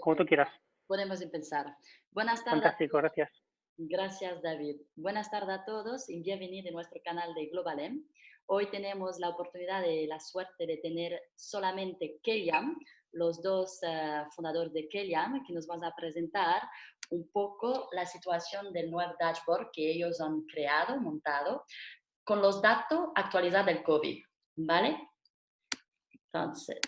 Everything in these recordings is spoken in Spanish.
Como tú quieras. Podemos empezar. Buenas tardes a Fantástico, todos. gracias. Gracias, David. Buenas tardes a todos y bienvenidos a nuestro canal de Globalem. Hoy tenemos la oportunidad de la suerte de tener solamente Kellyan, los dos fundadores de Kellyan, que nos van a presentar un poco la situación del nuevo dashboard que ellos han creado, montado, con los datos actualizados del COVID. ¿Vale? Entonces,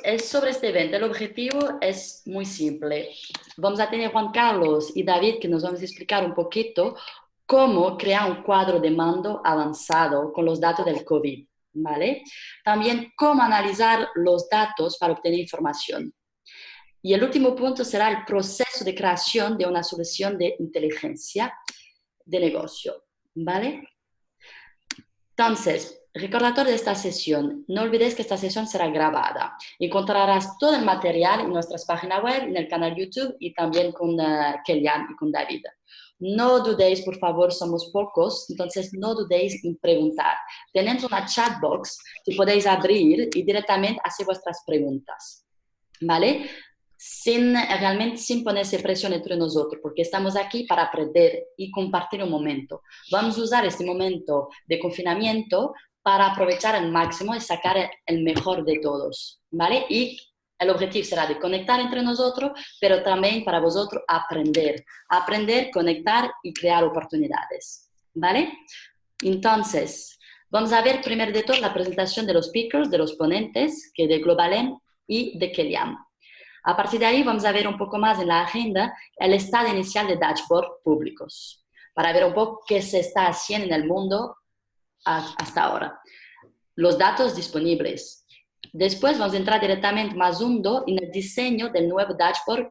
es sobre este evento. El objetivo es muy simple. Vamos a tener Juan Carlos y David que nos vamos a explicar un poquito cómo crear un cuadro de mando avanzado con los datos del COVID, ¿vale? También cómo analizar los datos para obtener información. Y el último punto será el proceso de creación de una solución de inteligencia de negocio, ¿vale? Entonces, recordatorio de esta sesión. No olvides que esta sesión será grabada. Encontrarás todo el material en nuestras páginas web, en el canal YouTube y también con Kellyan y con David. No dudéis, por favor, somos pocos, entonces no dudéis en preguntar. Tenemos una chat box que podéis abrir y directamente hacer vuestras preguntas. ¿Vale? Realmente sin ponerse presión entre nosotros, porque estamos aquí para aprender y compartir un momento. Vamos a usar este momento de confinamiento para aprovechar al máximo y sacar el mejor de todos, ¿vale? Y el objetivo será de conectar entre nosotros, pero también para vosotros aprender, conectar y crear oportunidades, ¿vale? Entonces, vamos a ver primero de todo la presentación de los speakers, de los ponentes, que de Globalem y de Kellyan. A partir de ahí vamos a ver un poco más en la agenda el estado inicial de dashboard públicos, para ver un poco qué se está haciendo en el mundo hasta ahora. Los datos disponibles. Después vamos a entrar directamente más hondo en el diseño del nuevo dashboard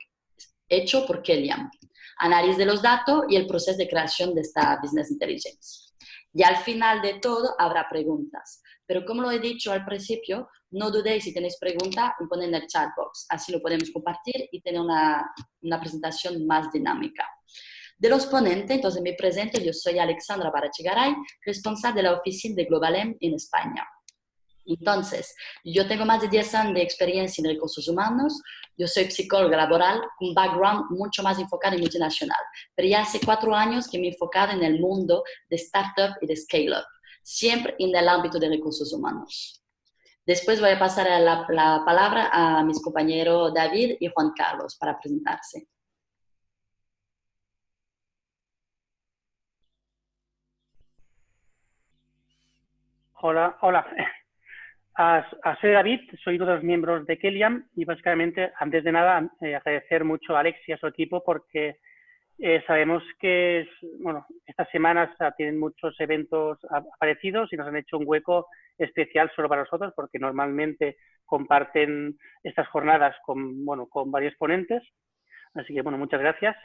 hecho por Kellyan, análisis de los datos y el proceso de creación de esta Business Intelligence. Y al final de todo habrá preguntas. Pero como lo he dicho al principio, no dudéis si tenéis preguntas en poner en el chat box. Así lo podemos compartir y tener una presentación más dinámica. De los ponentes, entonces me presento, yo soy Alexandra Barachigaray, responsable de la oficina de Globalem en España. Entonces, yo tengo más de 10 años de experiencia en recursos humanos, yo soy psicóloga laboral, con un background mucho más enfocado en multinacional, pero ya hace 4 años que me he enfocado en el mundo de startup y de scale-up, siempre en el ámbito de recursos humanos. Después voy a pasar la palabra a mis compañeros David y Juan Carlos para presentarse. Hola, hola. Soy David, soy uno de los miembros de Kellyan y básicamente, antes de nada, agradecer mucho a Alex y a su equipo porque sabemos que estas semanas tienen muchos eventos aparecidos y nos han hecho un hueco especial solo para nosotros porque normalmente comparten estas jornadas con varios ponentes. Así que, muchas gracias.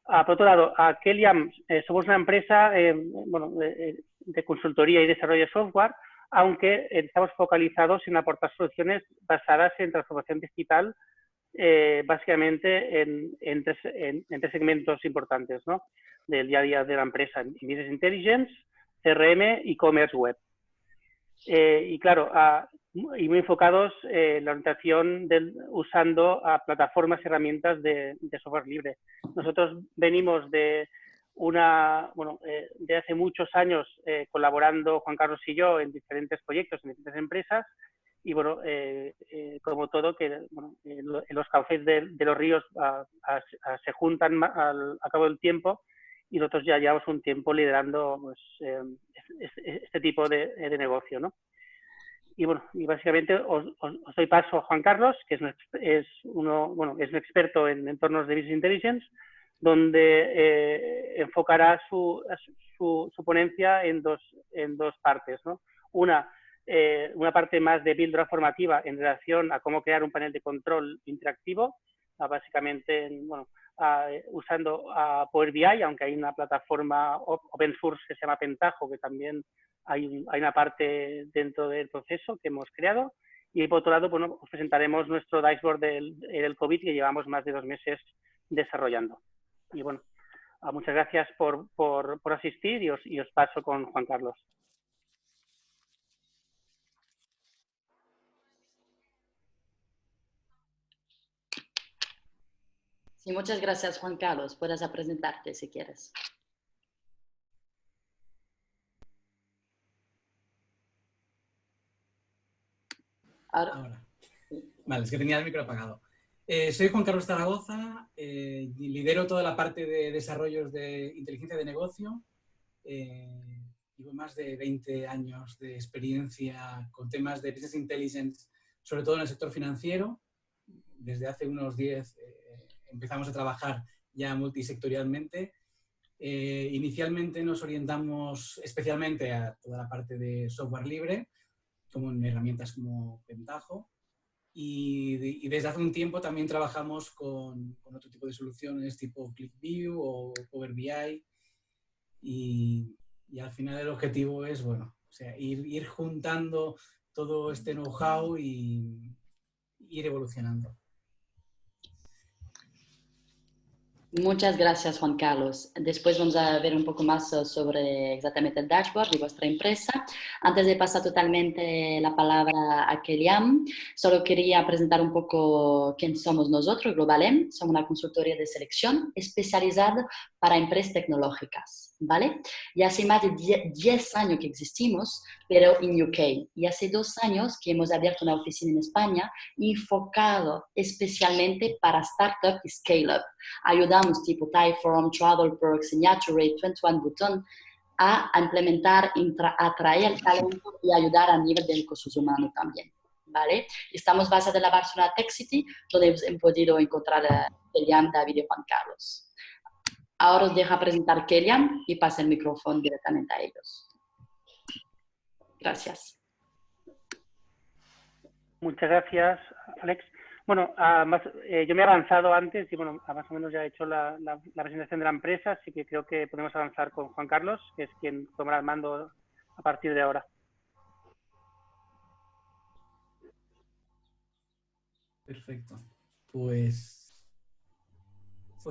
Por otro lado, a Kellyan somos una empresa de consultoría y desarrollo de software, aunque estamos focalizados en aportar soluciones basadas en transformación digital, básicamente en tres segmentos importantes, ¿no?, del día a día de la empresa: Business Intelligence, CRM y Commerce Web. Y claro, y muy enfocados en la orientación usando plataformas y herramientas de software libre. Nosotros venimos de de hace muchos años colaborando Juan Carlos y yo en diferentes proyectos, en diferentes empresas, y como todo, que los cauces de los ríos se juntan al cabo del tiempo, y nosotros ya llevamos un tiempo liderando este tipo de negocio, ¿no? Y básicamente os doy paso a Juan Carlos, que es un experto en entornos de Business Intelligence, donde enfocará su ponencia en dos partes, ¿no? Una parte más de píldora formativa en relación a cómo crear un panel de control interactivo, básicamente usando Power BI, aunque hay una plataforma open source que se llama Pentaho, que también hay una parte dentro del proceso que hemos creado. Y por otro lado, os presentaremos nuestro dashboard del COVID, que llevamos más de 2 meses desarrollando. Y muchas gracias por asistir, y os paso con Juan Carlos. Sí, muchas gracias, Juan Carlos. Puedes presentarte si quieres. Ahora. Vale, es que tenía el micro apagado. Soy Juan Carlos Zaragoza, y lidero toda la parte de desarrollos de inteligencia de negocio. Llevo más de 20 años de experiencia con temas de business intelligence, sobre todo en el sector financiero. Desde hace unos 10 empezamos a trabajar ya multisectorialmente. Inicialmente nos orientamos especialmente a toda la parte de software libre, como en herramientas como Pentaho. Y desde hace un tiempo también trabajamos con otro tipo de soluciones tipo ClickView o Power BI. Y al final el objetivo es, bueno, o sea, ir juntando todo este know-how y ir evolucionando. Muchas gracias, Juan Carlos. Después vamos a ver un poco más sobre exactamente el dashboard de vuestra empresa. Antes de pasar totalmente la palabra a Keliam, solo quería presentar un poco quién somos nosotros, Globalem. Somos una consultoría de selección especializada para empresas tecnológicas, ¿vale? Y hace más de 10 años que existimos, pero en UK. Y hace 2 años que hemos abierto una oficina en España enfocado especialmente para startup y scale-up. Ayudamos tipo Typeform, TravelPerks, Naturate, 21 Button a implementar, atraer talento y ayudar a nivel de recursos humanos también, ¿vale? Estamos basados en la Barcelona Tech City, donde hemos podido encontrar a Keliam, David y Juan Carlos. Ahora os dejo presentar Keliam y pasa el micrófono directamente a ellos. Gracias. Muchas gracias, Alex. Bueno, yo me he avanzado antes y bueno, más o menos ya he hecho la presentación de la empresa, así que creo que podemos avanzar con Juan Carlos, que es quien tomará el mando a partir de ahora. Perfecto. Pues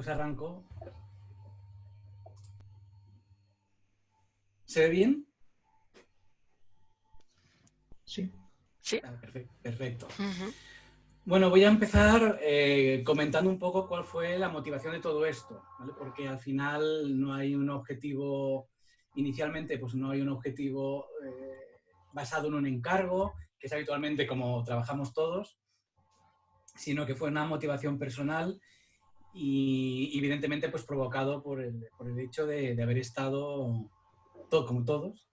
arranco. ¿Se ve bien? Sí. Sí. Ah, perfecto. Bueno, voy a empezar comentando un poco cuál fue la motivación de todo esto, ¿vale? Porque al final no hay un objetivo, inicialmente pues no hay un objetivo basado en un encargo, que es habitualmente como trabajamos todos, sino que fue una motivación personal y evidentemente pues provocado por el hecho de haber estado, como todos,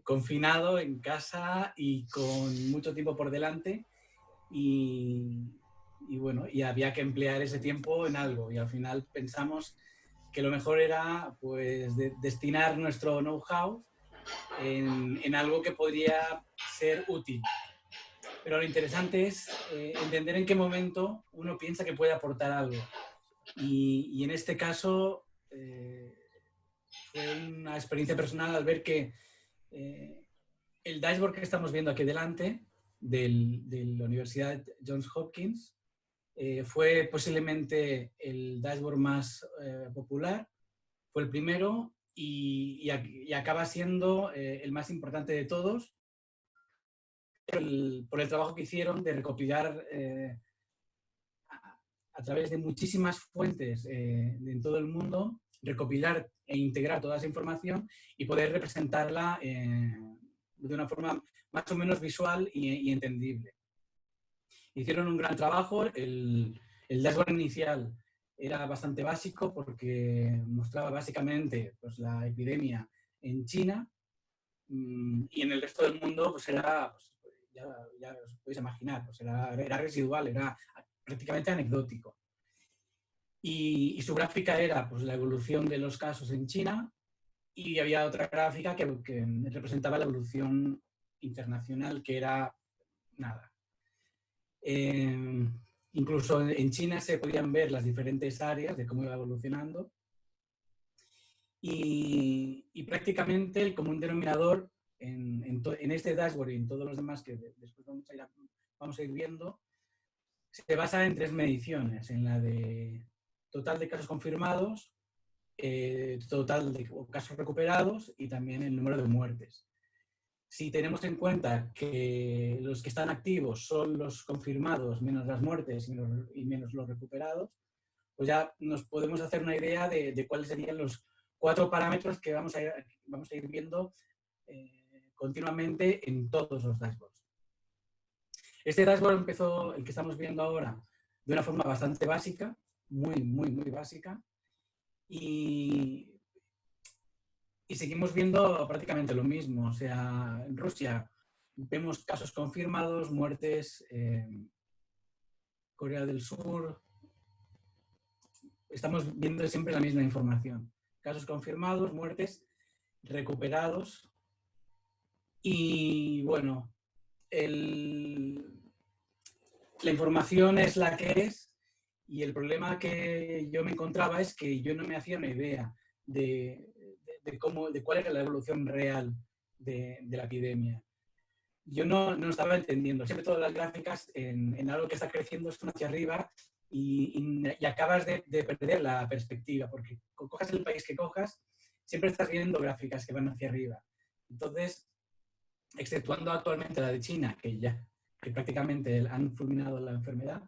confinado en casa y con mucho tiempo por delante y bueno, y había que emplear ese tiempo en algo y al final pensamos que lo mejor era pues destinar nuestro know-how en algo que podría ser útil. Pero lo interesante es entender en qué momento uno piensa que puede aportar algo. Y en este caso fue una experiencia personal al ver que el dashboard que estamos viendo aquí delante de la Universidad Johns Hopkins fue posiblemente el dashboard más popular, fue el primero y acaba siendo el más importante de todos por el trabajo que hicieron de recopilar a través de muchísimas fuentes en todo el mundo, recopilar e integrar toda esa información y poder representarla de una forma más o menos visual y entendible. Hicieron un gran trabajo. El dashboard inicial era bastante básico porque mostraba básicamente pues, la epidemia en China y en el resto del mundo pues era, pues, ya os podéis imaginar, pues era residual, era prácticamente anecdótico. Y su gráfica era pues, la evolución de los casos en China y había otra gráfica que representaba la evolución internacional, que era nada. Incluso en China se podían ver las diferentes áreas de cómo iba evolucionando y prácticamente el común denominador en este dashboard y en todos los demás que después vamos a ir viendo se basa en 3 mediciones, en la de total de casos confirmados, total de casos recuperados y también el número de muertes. Si tenemos en cuenta que los que están activos son los confirmados menos las muertes y menos los recuperados, pues ya nos podemos hacer una idea de cuáles serían los 4 parámetros que vamos a ir viendo continuamente en todos los dashboards. Este dashboard empezó, el que estamos viendo ahora, de una forma bastante básica, muy básica, y seguimos viendo prácticamente lo mismo. O sea, en Rusia vemos casos confirmados, muertes, Corea del Sur, estamos viendo siempre la misma información. Casos confirmados, muertes, recuperados, y bueno, la información es la que es, y el problema que yo me encontraba es que yo no me hacía una idea de cuál era la evolución real de la epidemia. Yo no estaba entendiendo. Siempre todas las gráficas en algo que está creciendo son hacia arriba y acabas de perder la perspectiva, porque cojas el país que cojas, siempre estás viendo gráficas que van hacia arriba. Entonces, exceptuando actualmente la de China, que prácticamente han fulminado la enfermedad,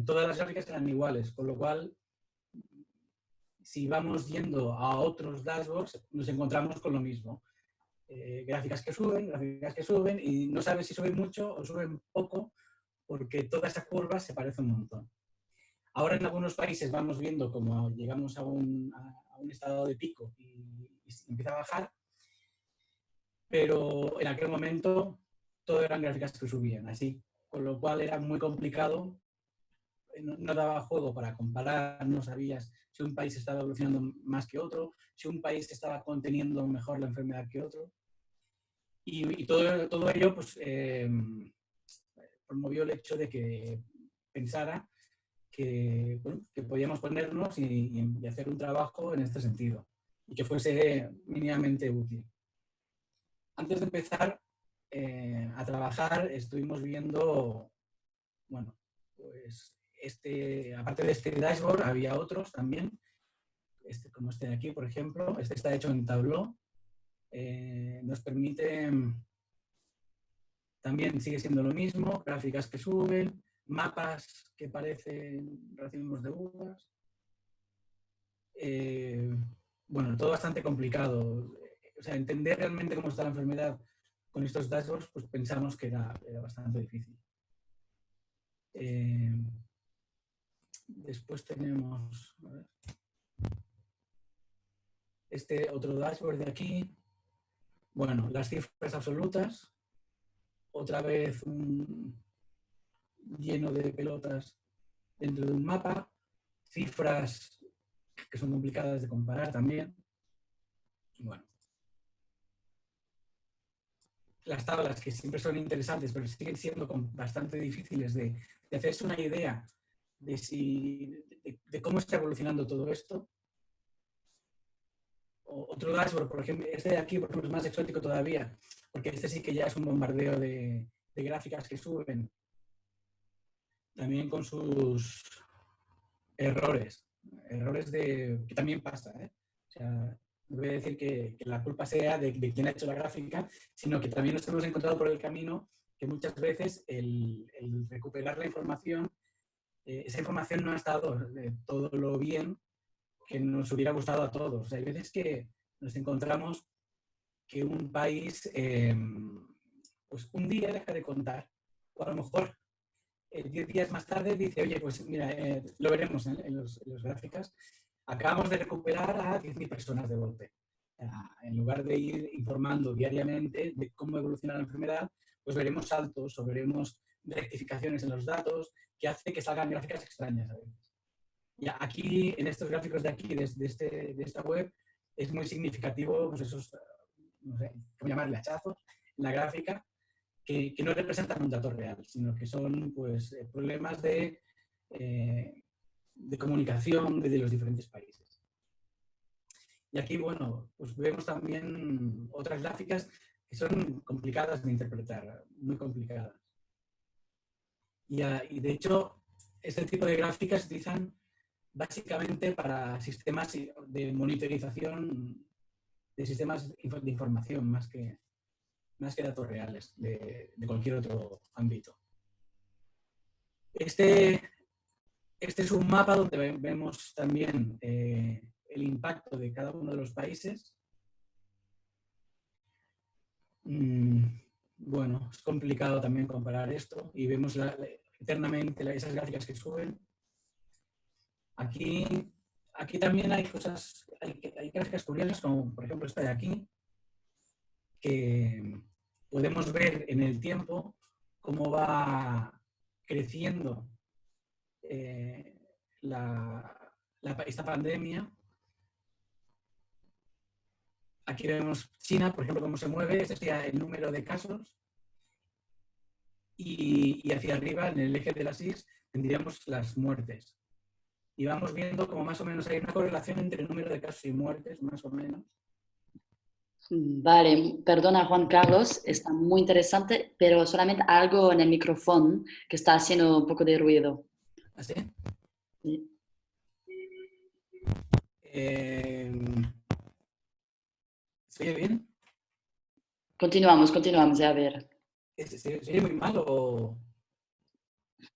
todas las gráficas eran iguales, con lo cual, si vamos yendo a otros dashboards, nos encontramos con lo mismo. Gráficas que suben, y no sabes si suben mucho o suben poco, porque toda esa curva se parece un montón. Ahora en algunos países vamos viendo como llegamos a un estado de pico y empieza a bajar, pero en aquel momento todo eran gráficas que subían, así, con lo cual era muy complicado, no daba juego para comparar, no sabías si un país estaba evolucionando más que otro, si un país estaba conteniendo mejor la enfermedad que otro. Y todo ello pues, promovió el hecho de que pensara que podíamos ponernos y hacer un trabajo en este sentido, y que fuese mínimamente útil. Antes de empezar a trabajar, estuvimos viendo, bueno, pues aparte de este dashboard, había otros también, como este de aquí, por ejemplo. Este está hecho en Tableau. Nos permite, también sigue siendo lo mismo, gráficas que suben, mapas que parecen racimos de uvas. Bueno, todo bastante complicado. O sea, entender realmente cómo está la enfermedad con estos dashboards, pues pensamos que era bastante difícil. Después tenemos este otro dashboard de aquí. Bueno, las cifras absolutas. Otra vez lleno de pelotas dentro de un mapa. Cifras que son complicadas de comparar también. Bueno. Las tablas, que siempre son interesantes, pero siguen siendo bastante difíciles de hacerse una idea de cómo está evolucionando todo esto. Otro dashboard, por ejemplo, este de aquí, por ejemplo, es más exótico todavía, porque este sí que ya es un bombardeo de gráficas que suben, también con sus errores que también pasa, ¿eh? O sea, no voy a decir que la culpa sea de quien ha hecho la gráfica, sino que también nos hemos encontrado por el camino que muchas veces el recuperar la información, esa información no ha estado todo lo bien que nos hubiera gustado a todos. O sea, hay veces que nos encontramos que un país, pues un día deja de contar, o a lo mejor 10 días más tarde dice, oye, pues mira, lo veremos en los gráficas, acabamos de recuperar a 10.000 personas de golpe. En lugar de ir informando diariamente de cómo evoluciona la enfermedad, pues veremos saltos o veremos rectificaciones en los datos que hace que salgan gráficas extrañas a veces. Y aquí, en estos gráficos de aquí, de esta web, es muy significativo pues esos, no sé, ¿cómo llamarle? Hachazos en la gráfica, que no representan un dato real, sino que son pues, problemas de comunicación de los diferentes países. Y aquí, bueno, pues vemos también otras gráficas que son complicadas de interpretar, muy complicadas. Y de hecho, este tipo de gráficas se utilizan básicamente para sistemas de monitorización de sistemas de información, más que datos reales de cualquier otro ámbito. Este este es un mapa donde vemos también el impacto de cada uno de los países. Bueno, es complicado también comparar esto y vemos eternamente esas gráficas que suben. Aquí también hay cosas, hay gráficas curiosas, como por ejemplo esta de aquí, que podemos ver en el tiempo cómo va creciendo esta pandemia. Aquí vemos China, por ejemplo, cómo se mueve, este sería el número de casos, y hacia arriba, en el eje de las X, tendríamos las muertes. Y vamos viendo como más o menos hay una correlación entre el número de casos y muertes, más o menos. Vale, perdona Juan Carlos, está muy interesante, pero solamente algo en el micrófono que está haciendo un poco de ruido. ¿Así? Sí. ¿Se oye bien? Continuamos, a ver. ¿Se oye muy mal o...?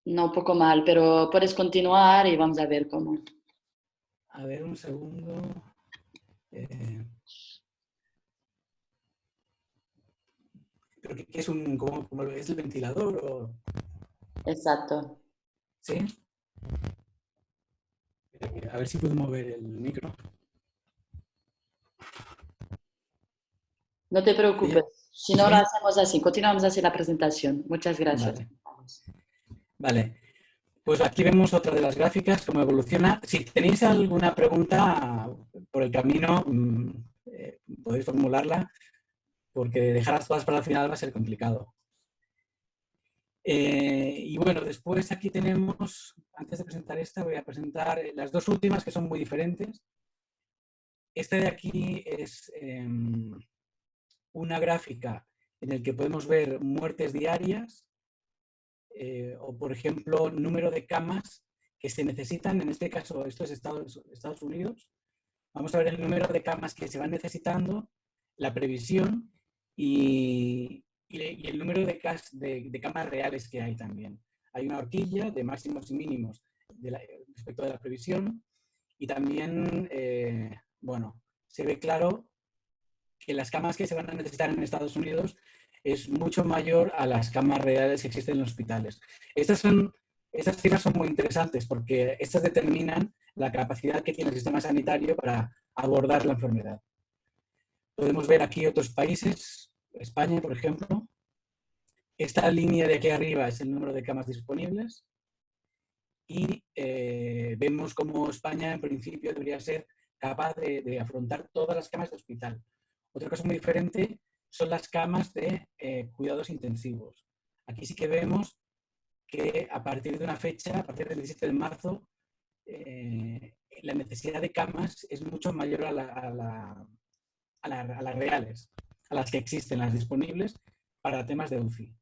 No, un poco mal, pero puedes continuar y vamos a ver cómo. A ver, un segundo. ¿Pero qué es cómo es el ventilador o...? Exacto. ¿Sí? A ver si puedo mover el micro. No te preocupes. Si no ¿Sí? lo hacemos así, continuamos así la presentación. Muchas gracias. Vale. Pues aquí vemos otra de las gráficas, cómo evoluciona. Si tenéis alguna pregunta por el camino, podéis formularla, porque dejarlas todas para el final va a ser complicado. Y bueno, después aquí tenemos, antes de presentar esta, voy a presentar las dos últimas que son muy diferentes. Esta de aquí es una gráfica en la que podemos ver muertes diarias o, por ejemplo, número de camas que se necesitan. En este caso, esto es Estados Unidos. Vamos a ver el número de camas que se van necesitando, la previsión y el número de camas reales que hay también. Hay una horquilla de máximos y mínimos respecto de la previsión y también, bueno, se ve claro que las camas que se van a necesitar en Estados Unidos es mucho mayor a las camas reales que existen en los hospitales. Estas cifras son muy interesantes porque estas determinan la capacidad que tiene el sistema sanitario para abordar la enfermedad. Podemos ver aquí otros países, España, por ejemplo. Esta línea de aquí arriba es el número de camas disponibles y vemos cómo España, en principio, debería ser capaz de afrontar todas las camas de hospital. Otra cosa muy diferente son las camas de cuidados intensivos. Aquí sí que vemos que a partir de una fecha, a partir del 17 de marzo, la necesidad de camas es mucho mayor a las reales, a las que existen, las disponibles para temas de UCI.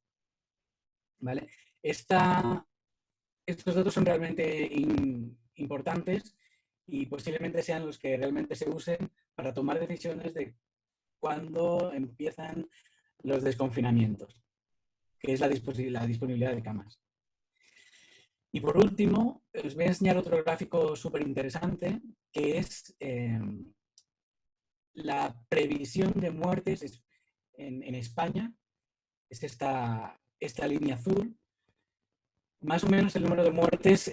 ¿Vale? Estos datos son realmente importantes y posiblemente sean los que realmente se usen para tomar decisiones de cuándo empiezan los desconfinamientos, que es la disponibilidad de camas. Y por último, os voy a enseñar otro gráfico súper interesante, que es la previsión de muertes en España. Es esta línea azul. Más o menos el número de muertes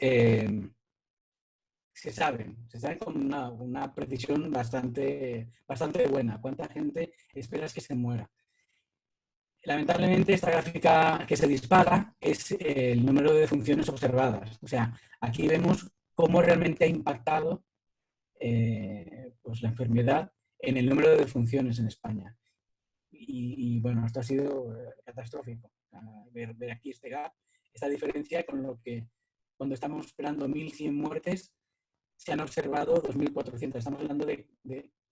se sabe con una precisión bastante buena. ¿Cuánta gente esperas que se muera? Lamentablemente, esta gráfica que se dispara es el número de defunciones observadas. O sea, aquí vemos cómo realmente ha impactado pues la enfermedad en el número de defunciones en España. Y bueno, esto ha sido catastrófico. Ver aquí este gap, esta diferencia con lo que cuando estamos esperando 1.100 muertes, se han observado 2.400. Estamos hablando de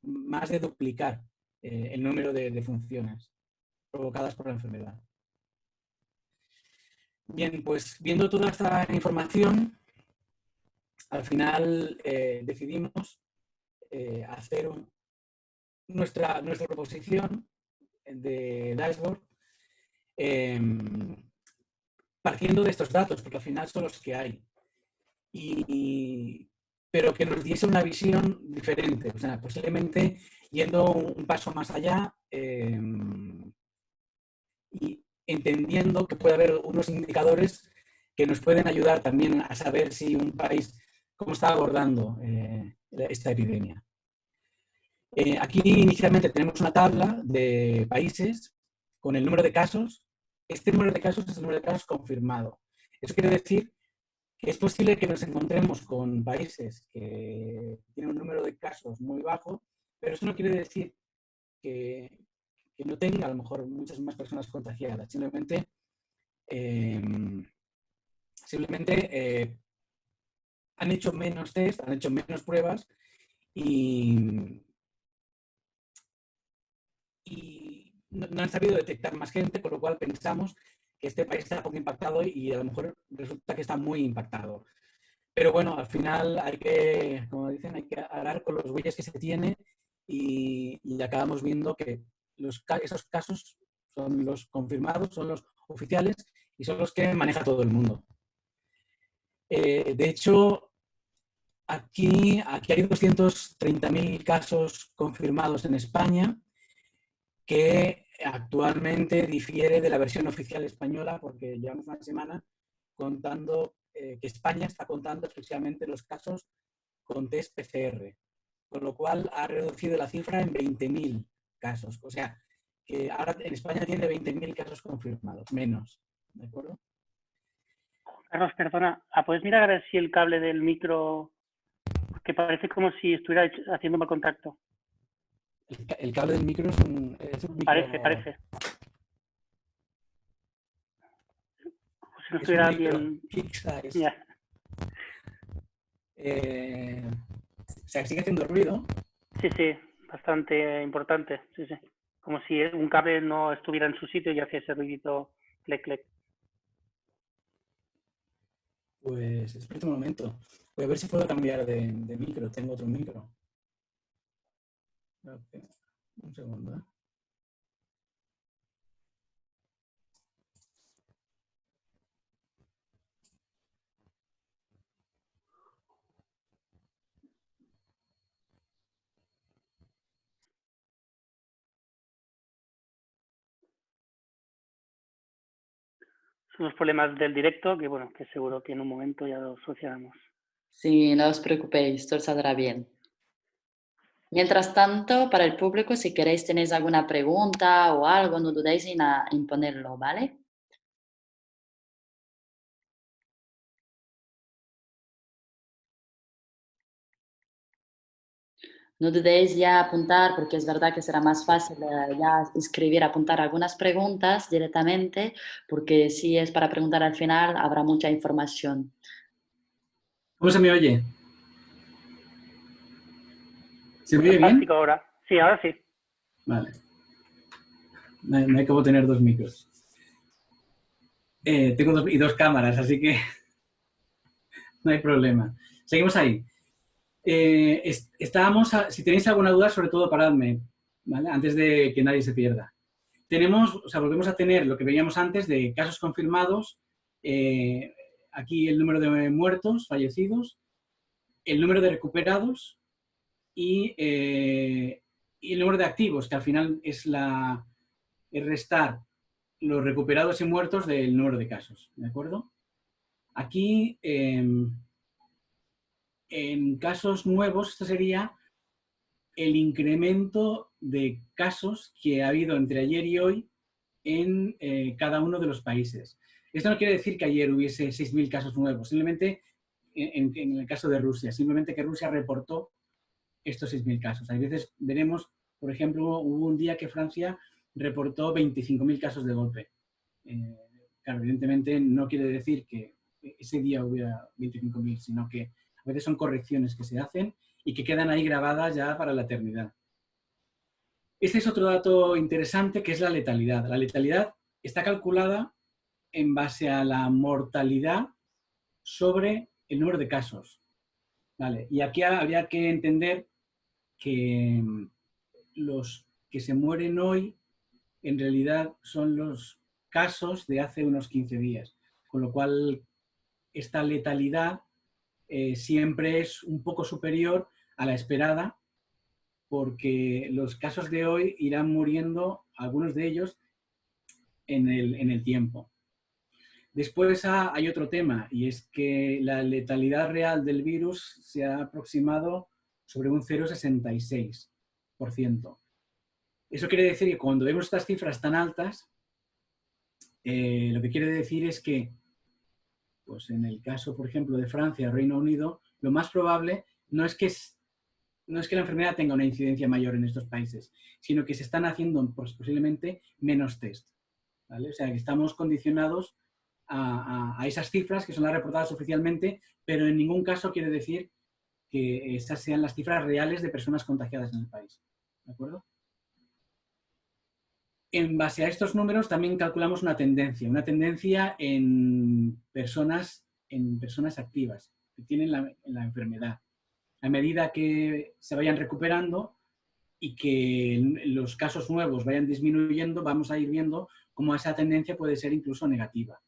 más de duplicar el número de defunciones provocadas por la enfermedad. Bien, pues viendo toda esta información, al final decidimos hacer nuestra proposición de dashboard partiendo de estos datos, porque al final son los que hay. pero que nos diese una visión diferente, o sea, posiblemente yendo un paso más allá y entendiendo que puede haber unos indicadores que nos pueden ayudar también a saber si un país, cómo está abordando esta epidemia. Aquí inicialmente tenemos una tabla de países con el número de casos. Este número de casos es el número de casos confirmado. Eso quiere decir que es posible que nos encontremos con países que tienen un número de casos muy bajo, pero eso no quiere decir que no tenga a lo mejor muchas más personas contagiadas. Simplemente han hecho menos test, han hecho menos pruebas y no han sabido detectar más gente, por lo cual pensamos que este país está poco impactado y a lo mejor resulta que está muy impactado. Pero bueno, al final hay que, como dicen, hay que arar con los bueyes que se tiene y acabamos viendo que esos casos son los confirmados, son los oficiales y son los que maneja todo el mundo. De hecho, aquí hay 230.000 casos confirmados en España, que actualmente difiere de la versión oficial española, porque llevamos una semana contando que España está contando exclusivamente los casos con test PCR, con lo cual ha reducido la cifra en 20.000 casos. O sea, que ahora en España tiene 20.000 casos confirmados, menos. ¿De acuerdo? Carlos, perdona, ¿puedes mirar a ver si el cable del micro, que parece como si estuviera haciendo mal contacto? El cable del micro es un micro... Parece. Si no Es un estuviera micro bien... Pixar. Ya. O sea, sigue haciendo ruido. Sí, bastante importante, sí. Como si un cable no estuviera en su sitio y hacía ese ruidito clic. Pues espera un momento. Voy a ver si puedo cambiar de micro. Tengo otro micro. Okay. Un segundo. Son los problemas del directo, que bueno, que seguro que en un momento ya lo solucionamos. Sí, no os preocupéis, todo saldrá bien. Mientras tanto, para el público, si queréis tenéis alguna pregunta o algo, no dudéis en ponerlo, ¿vale? No dudéis ya apuntar, porque es verdad que será más fácil ya escribir, apuntar algunas preguntas directamente, porque si es para preguntar al final, habrá mucha información. ¿Cómo se me oye? ¿Se me oye bien? Fantástico ahora. Sí, ahora sí. Vale. No hay como tener dos micros. Tengo dos cámaras, así que no hay problema. Seguimos ahí. Si tenéis alguna duda, sobre todo paradme, ¿vale? Antes de que nadie se pierda. Volvemos a tener lo que veíamos antes de casos confirmados, aquí el número de muertos, fallecidos, el número de recuperados y el número de activos, que al final es restar los recuperados y muertos del número de casos, ¿de acuerdo? Aquí, en casos nuevos, esto sería el incremento de casos que ha habido entre ayer y hoy en cada uno de los países. Esto no quiere decir que ayer hubiese 6.000 casos nuevos, simplemente en el caso de Rusia, simplemente que Rusia reportó estos 6.000 casos. A veces veremos, por ejemplo, hubo un día que Francia reportó 25.000 casos de golpe. Claro, evidentemente no quiere decir que ese día hubiera 25.000, sino que a veces son correcciones que se hacen y que quedan ahí grabadas ya para la eternidad. Este es otro dato interesante, que es la letalidad. La letalidad está calculada en base a la mortalidad sobre el número de casos. ¿Vale? Y aquí habría que entender que los que se mueren hoy en realidad son los casos de hace unos 15 días. Con lo cual, esta letalidad siempre es un poco superior a la esperada, porque los casos de hoy irán muriendo, algunos de ellos, en el tiempo. Después hay otro tema, y es que la letalidad real del virus se ha aproximado sobre un 0,66%. Eso quiere decir que cuando vemos estas cifras tan altas, lo que quiere decir es que, pues en el caso, por ejemplo, de Francia, Reino Unido, lo más probable no es que la enfermedad tenga una incidencia mayor en estos países, sino que se están haciendo pues, posiblemente menos test, ¿vale? O sea, que estamos condicionados a esas cifras que son las reportadas oficialmente, pero en ningún caso quiere decir que esas sean las cifras reales de personas contagiadas en el país. ¿De acuerdo? En base a estos números también calculamos una tendencia en personas activas que tienen la enfermedad. A medida que se vayan recuperando y que los casos nuevos vayan disminuyendo, vamos a ir viendo cómo esa tendencia puede ser incluso negativa.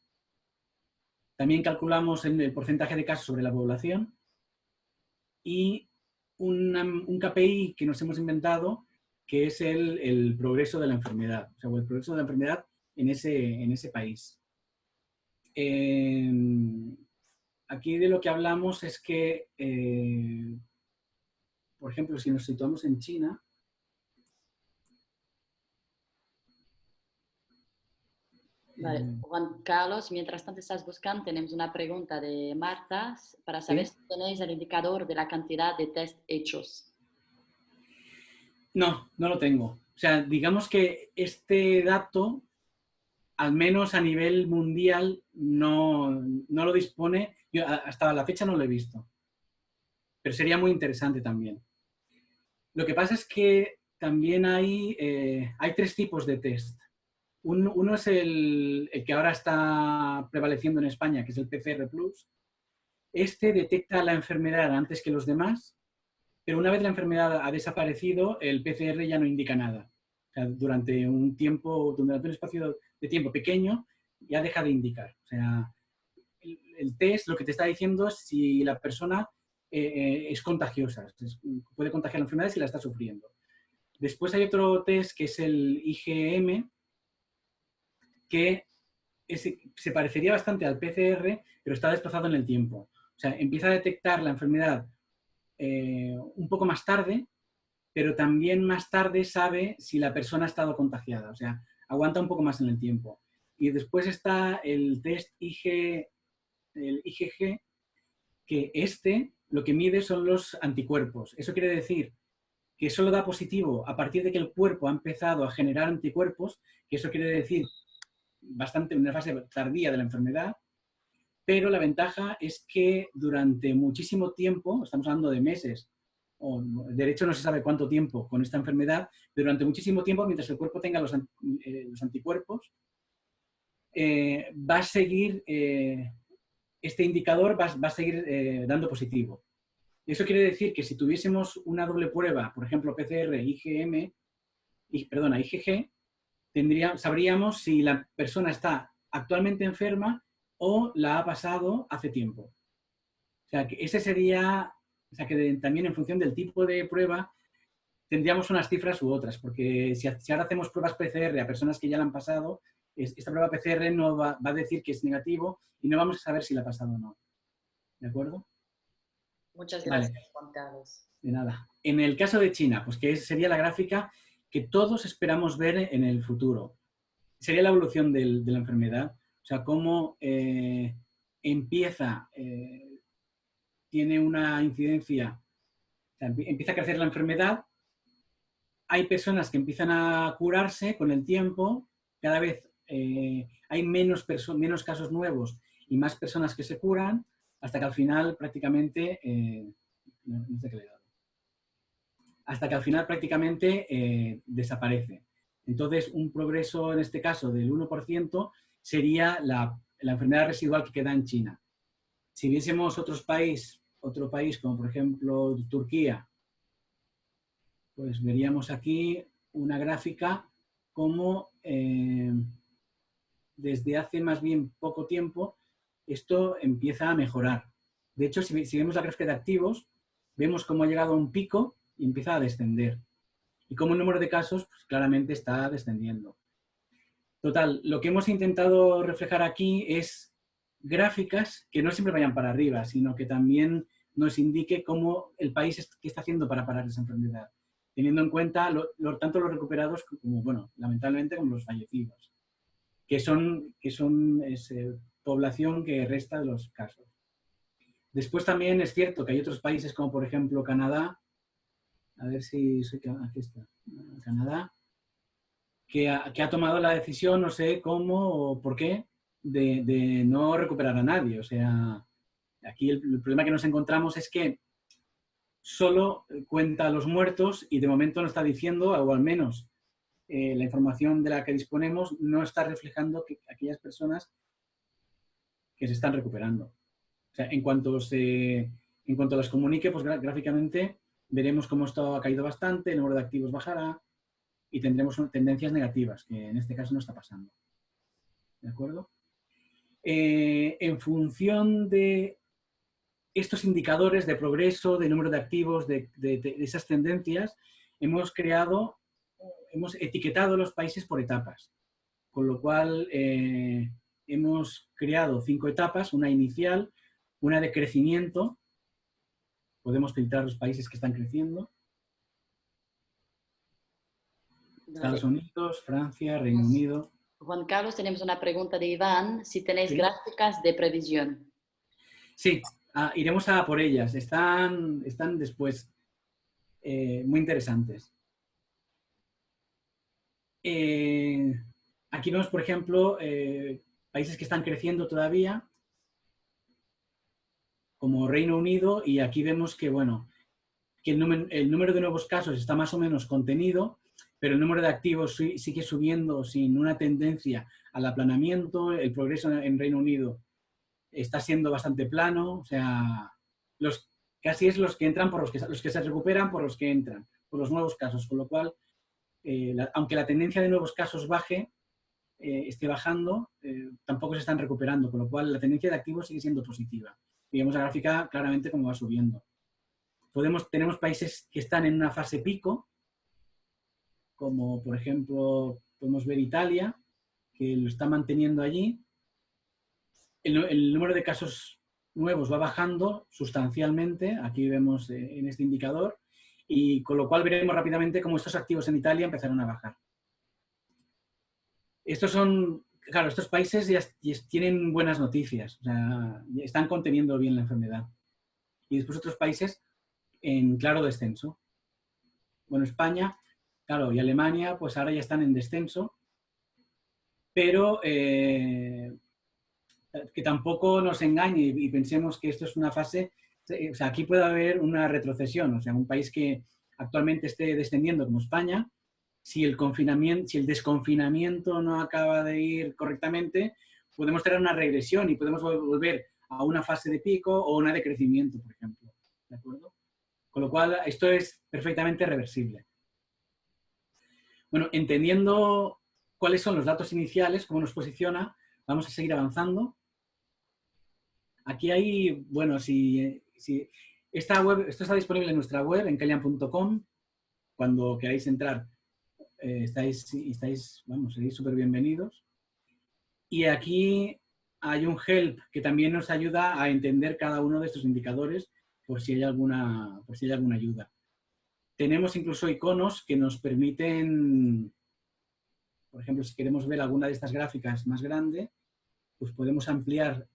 También calculamos el porcentaje de casos sobre la población y un KPI que nos hemos inventado, que es el progreso de la enfermedad, o sea, el progreso de la enfermedad en ese país. Aquí de lo que hablamos es que, por ejemplo, si nos situamos en China, vale. Juan Carlos, mientras tanto estás buscando, tenemos una pregunta de Marta para saber ¿sí? si tenéis el indicador de la cantidad de test hechos. No, no lo tengo. O sea, digamos que este dato, al menos a nivel mundial, no lo dispone. Yo hasta la fecha no lo he visto. Pero sería muy interesante también. Lo que pasa es que también hay 3 tipos de test. Uno es el que ahora está prevaleciendo en España, que es el PCR+. Este detecta la enfermedad antes que los demás, pero una vez la enfermedad ha desaparecido, el PCR ya no indica nada. O sea, durante un espacio de tiempo pequeño, ya deja de indicar. O sea, el test lo que te está diciendo es si la persona es contagiosa, puede contagiar la enfermedad si la está sufriendo. Después hay otro test que es el IgM, que se parecería bastante al PCR, pero está desplazado en el tiempo. O sea, empieza a detectar la enfermedad un poco más tarde, pero también más tarde sabe si la persona ha estado contagiada. O sea, aguanta un poco más en el tiempo. Y después está el test el IgG, que lo que mide son los anticuerpos. Eso quiere decir que solo da positivo a partir de que el cuerpo ha empezado a generar anticuerpos, que eso quiere decir una fase tardía de la enfermedad, pero la ventaja es que durante muchísimo tiempo, estamos hablando de meses, o de hecho no se sabe cuánto tiempo con esta enfermedad, pero durante muchísimo tiempo, mientras el cuerpo tenga los anticuerpos, va a seguir, este indicador va a seguir dando positivo. Eso quiere decir que si tuviésemos una doble prueba, por ejemplo, PCR, IgG, sabríamos si la persona está actualmente enferma o la ha pasado hace tiempo. O sea, que ese sería, o sea, que también en función del tipo de prueba tendríamos unas cifras u otras, porque si ahora hacemos pruebas PCR a personas que ya la han pasado, esta prueba PCR no va a decir que es negativo y no vamos a saber si la ha pasado o no. ¿De acuerdo? Muchas gracias, vale. Juan Carlos. De nada. En el caso de China, pues que sería la gráfica que todos esperamos ver en el futuro. Sería la evolución de la enfermedad, o sea, cómo empieza, tiene una incidencia, o sea, empieza a crecer la enfermedad, hay personas que empiezan a curarse con el tiempo, cada vez hay menos casos nuevos y más personas que se curan, hasta que al final prácticamente, no sé qué le he dado, hasta que al final prácticamente desaparece. Entonces, un progreso en este caso del 1% sería la enfermedad residual que queda en China. Si viésemos otro país como por ejemplo Turquía, pues veríamos aquí una gráfica como desde hace más bien poco tiempo esto empieza a mejorar, De hecho, si vemos la gráfica de activos, vemos cómo ha llegado a un pico y empieza a descender. Y cómo el número de casos pues, claramente está descendiendo. Total, lo que hemos intentado reflejar aquí es gráficas que no siempre vayan para arriba, sino que también nos indique cómo el país qué está haciendo para parar esa enfermedad, teniendo en cuenta tanto los recuperados como, bueno, lamentablemente, como los fallecidos, que son población que resta de los casos. Después también es cierto que hay otros países como, por ejemplo, Canadá, a ver si aquí está, Canadá, que ha tomado la decisión, no sé cómo o por qué, de no recuperar a nadie. O sea, aquí el problema que nos encontramos es que solo cuenta los muertos y de momento no está diciendo, o al menos la información de la que disponemos, no está reflejando que aquellas personas que se están recuperando. O sea, en cuanto las comunique, pues gráficamente veremos cómo esto ha caído bastante, el número de activos bajará y tendremos tendencias negativas, que en este caso no está pasando. ¿De acuerdo? En función de estos indicadores de progreso, de número de activos, de esas tendencias, hemos etiquetado los países por etapas. Con lo cual, hemos creado 5 etapas, una inicial, una de crecimiento. Podemos filtrar los países que están creciendo. Estados Unidos, Francia, Reino Unido. Juan Carlos, tenemos una pregunta de Iván. Si tenéis ¿Sí? gráficas de previsión. Sí, iremos a por ellas. Están después muy interesantes. Aquí vemos, por ejemplo, países que están creciendo todavía, como Reino Unido, y aquí vemos que, bueno, que el número de nuevos casos está más o menos contenido, pero el número de activos sigue subiendo sin una tendencia al aplanamiento. El progreso en Reino Unido está siendo bastante plano, o sea, casi es los que entran por los que se recuperan por los que entran, por los nuevos casos, con lo cual, aunque la tendencia de nuevos casos esté bajando, tampoco se están recuperando, con lo cual la tendencia de activos sigue siendo positiva. Y vemos la gráfica claramente cómo va subiendo. Tenemos países que están en una fase pico, como por ejemplo podemos ver Italia, que lo está manteniendo allí. El número de casos nuevos va bajando sustancialmente, aquí vemos en este indicador, y con lo cual veremos rápidamente cómo estos activos en Italia empezaron a bajar. Estos países ya tienen buenas noticias, o sea, están conteniendo bien la enfermedad. Y después otros países en claro descenso. Bueno, España, claro, y Alemania, pues ahora ya están en descenso, pero que tampoco nos engañe y pensemos que esto es una fase, o sea, aquí puede haber una retrocesión, o sea, un país que actualmente esté descendiendo como España, si el desconfinamiento no acaba de ir correctamente, podemos tener una regresión y podemos volver a una fase de pico o una de crecimiento, por ejemplo. ¿De acuerdo? Con lo cual, esto es perfectamente reversible. Bueno, entendiendo cuáles son los datos iniciales, cómo nos posiciona, vamos a seguir avanzando. Aquí hay, bueno, esto está disponible en nuestra web, en kellian.com. Cuando queráis entrar, seréis súper bienvenidos. Y aquí hay un help que también nos ayuda a entender cada uno de estos indicadores por si hay alguna ayuda. Tenemos incluso iconos que nos permiten, por ejemplo, si queremos ver alguna de estas gráficas más grande, pues podemos ampliar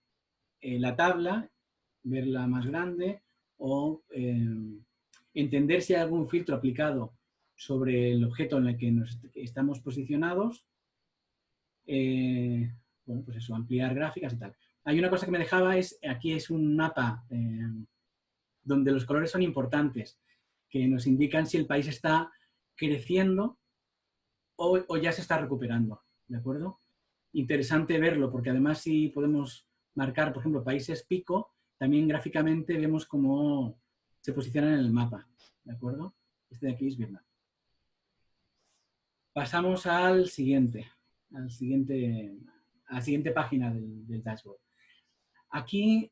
la tabla, verla más grande o entender si hay algún filtro aplicado sobre el objeto en el que estamos posicionados. Bueno, pues eso, ampliar gráficas y tal. Hay una cosa que me dejaba, aquí es un mapa donde los colores son importantes, que nos indican si el país está creciendo o ya se está recuperando, ¿de acuerdo? Interesante verlo, porque además si podemos marcar, por ejemplo, países pico, también gráficamente vemos cómo se posicionan en el mapa, ¿de acuerdo? Este de aquí es Vietnam. Pasamos a la siguiente página del dashboard. Aquí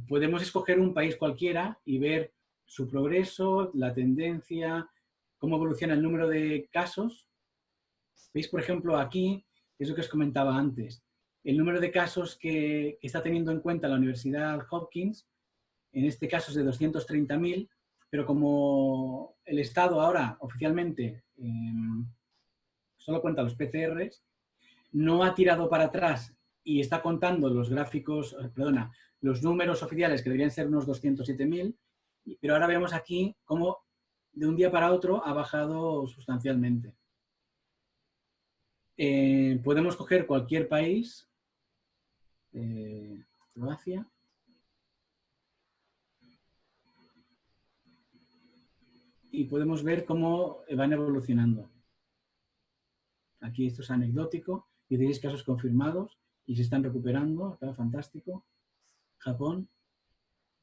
podemos escoger un país cualquiera y ver su progreso, la tendencia, cómo evoluciona el número de casos. Veis, por ejemplo, aquí, es lo que os comentaba antes, el número de casos que está teniendo en cuenta la Universidad Hopkins, en este caso es de 230.000, pero como el Estado ahora oficialmente solo cuenta los PCRs, no ha tirado para atrás y está contando los gráficos, perdona, los números oficiales que deberían ser unos 207.000, pero ahora vemos aquí cómo de un día para otro ha bajado sustancialmente. Podemos coger cualquier país, Croacia, y podemos ver cómo van evolucionando. Aquí esto es anecdótico y tenéis casos confirmados y se están recuperando. Acá, fantástico. Japón,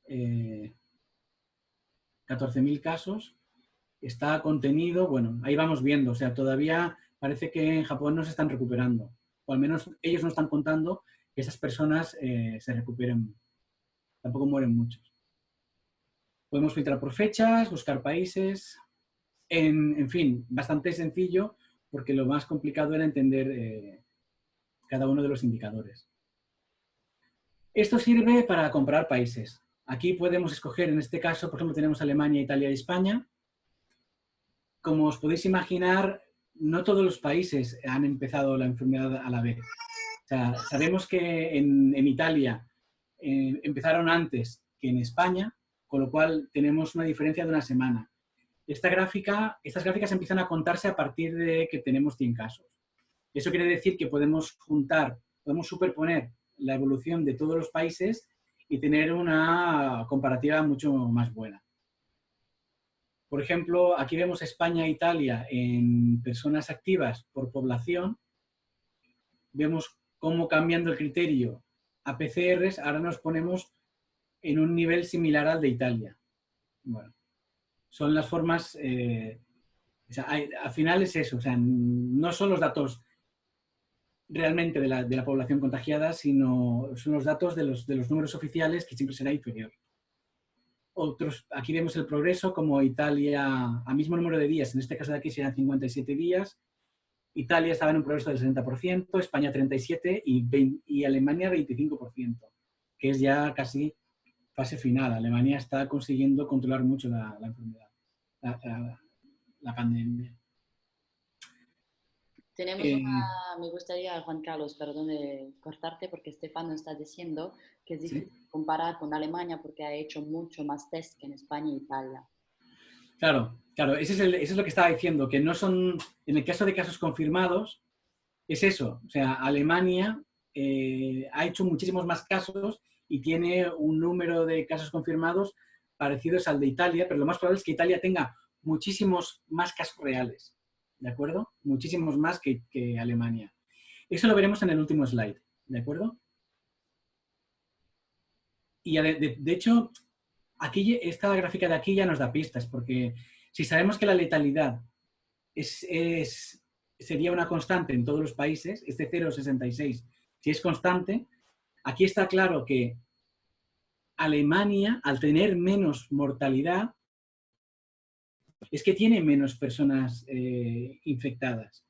14.000 casos. Está contenido, bueno, ahí vamos viendo. O sea, todavía parece que en Japón no se están recuperando. O al menos ellos no están contando que esas personas se recuperen. Tampoco mueren muchos. Podemos filtrar por fechas, buscar países. En fin, bastante sencillo, porque lo más complicado era entender cada uno de los indicadores. Esto sirve para comparar países. Aquí podemos escoger, en este caso, por ejemplo, tenemos Alemania, Italia y España. Como os podéis imaginar, no todos los países han empezado la enfermedad a la vez. O sea, sabemos que en Italia empezaron antes que en España, con lo cual tenemos una diferencia de una semana. Estas gráficas empiezan a contarse a partir de que tenemos 100 casos. Eso quiere decir que podemos superponer la evolución de todos los países y tener una comparativa mucho más buena. Por ejemplo, aquí vemos España e Italia en personas activas por población. Vemos cómo, cambiando el criterio a PCRs, ahora nos ponemos en un nivel similar al de Italia. Bueno, son las formas, o sea, al final es eso, o sea, no son los datos realmente de la población contagiada, sino son los datos de los números oficiales, que siempre será inferior. Aquí vemos el progreso, como Italia, a mismo número de días, en este caso de aquí serían 57 días, Italia estaba en un progreso del 60%, España 37% y Alemania 25%, que es ya casi fase final. Alemania está consiguiendo controlar mucho la enfermedad, la pandemia. Tenemos me gustaría, Juan Carlos, perdón de cortarte, porque Estefano está diciendo que es difícil comparar con Alemania porque ha hecho mucho más test que en España e Italia. Claro, eso es lo que estaba diciendo, que no son, en el caso de casos confirmados, es eso, o sea, Alemania ha hecho muchísimos más casos y tiene un número de casos confirmados parecidos al de Italia, pero lo más probable es que Italia tenga muchísimos más casos reales, ¿de acuerdo? Muchísimos más que Alemania. Eso lo veremos en el último slide, ¿de acuerdo? Y de hecho, aquí, esta gráfica de aquí ya nos da pistas, porque si sabemos que la letalidad sería una constante en todos los países, este 0,66, si es constante, aquí está claro que Alemania, al tener menos mortalidad, es que tiene menos personas infectadas.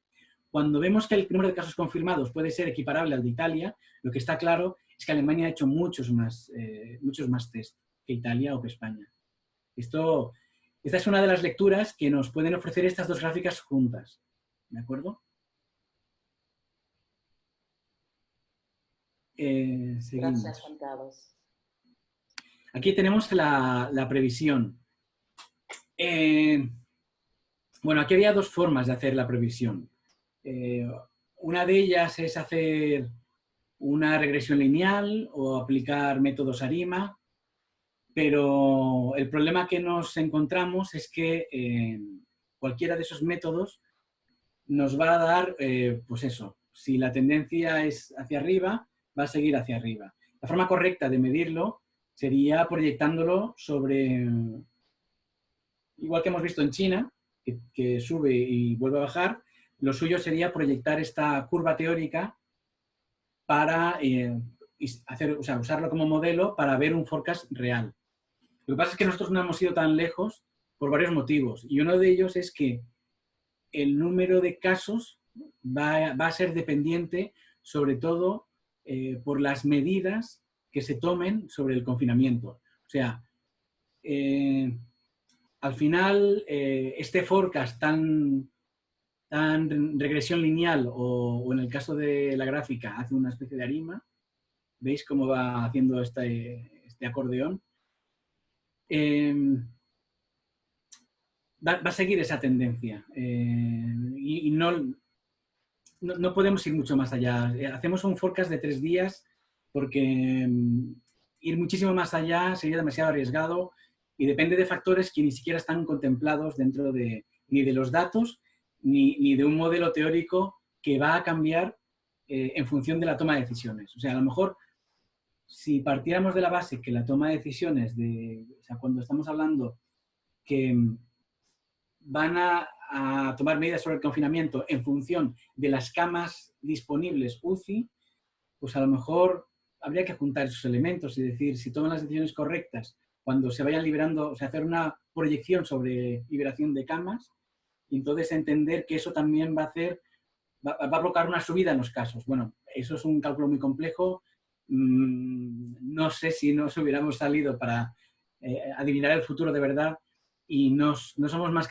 Cuando vemos que el número de casos confirmados puede ser equiparable al de Italia, lo que está claro es que Alemania ha hecho muchos más test que Italia o que España. Esta es una de las lecturas que nos pueden ofrecer estas dos gráficas juntas. ¿De acuerdo? Gracias, Juan Carlos. Aquí tenemos la previsión. Bueno, aquí había dos formas de hacer la previsión. Una de ellas es hacer una regresión lineal o aplicar métodos ARIMA, pero el problema que nos encontramos es que cualquiera de esos métodos nos va a dar, pues eso, si la tendencia es hacia arriba, va a seguir hacia arriba. La forma correcta de medirlo sería proyectándolo sobre, igual que hemos visto en China, que sube y vuelve a bajar, lo suyo sería proyectar esta curva teórica para o sea, usarlo como modelo para ver un forecast real. Lo que pasa es que nosotros no hemos ido tan lejos por varios motivos. Y uno de ellos es que el número de casos va a ser dependiente, sobre todo, por las medidas que se tomen sobre el confinamiento. O sea, al final, este forecast tan regresión lineal o en el caso de la gráfica hace una especie de arima, ¿veis cómo va haciendo este acordeón? Va a seguir esa tendencia y no podemos ir mucho más allá. Hacemos un forecast de 3 días porque ir muchísimo más allá sería demasiado arriesgado y depende de factores que ni siquiera están contemplados dentro ni de los datos ni de un modelo teórico que va a cambiar en función de la toma de decisiones. O sea, a lo mejor si partiéramos de la base que la toma de decisiones, o sea, cuando estamos hablando que van a tomar medidas sobre el confinamiento en función de las camas disponibles UCI, pues a lo mejor habría que juntar esos elementos y decir si toman las decisiones correctas cuando se vayan liberando, o sea, hacer una proyección sobre liberación de camas y entonces entender que eso también va a provocar una subida en los casos. Bueno, eso es un cálculo muy complejo. No sé si nos hubiéramos salido para adivinar el futuro de verdad y no somos más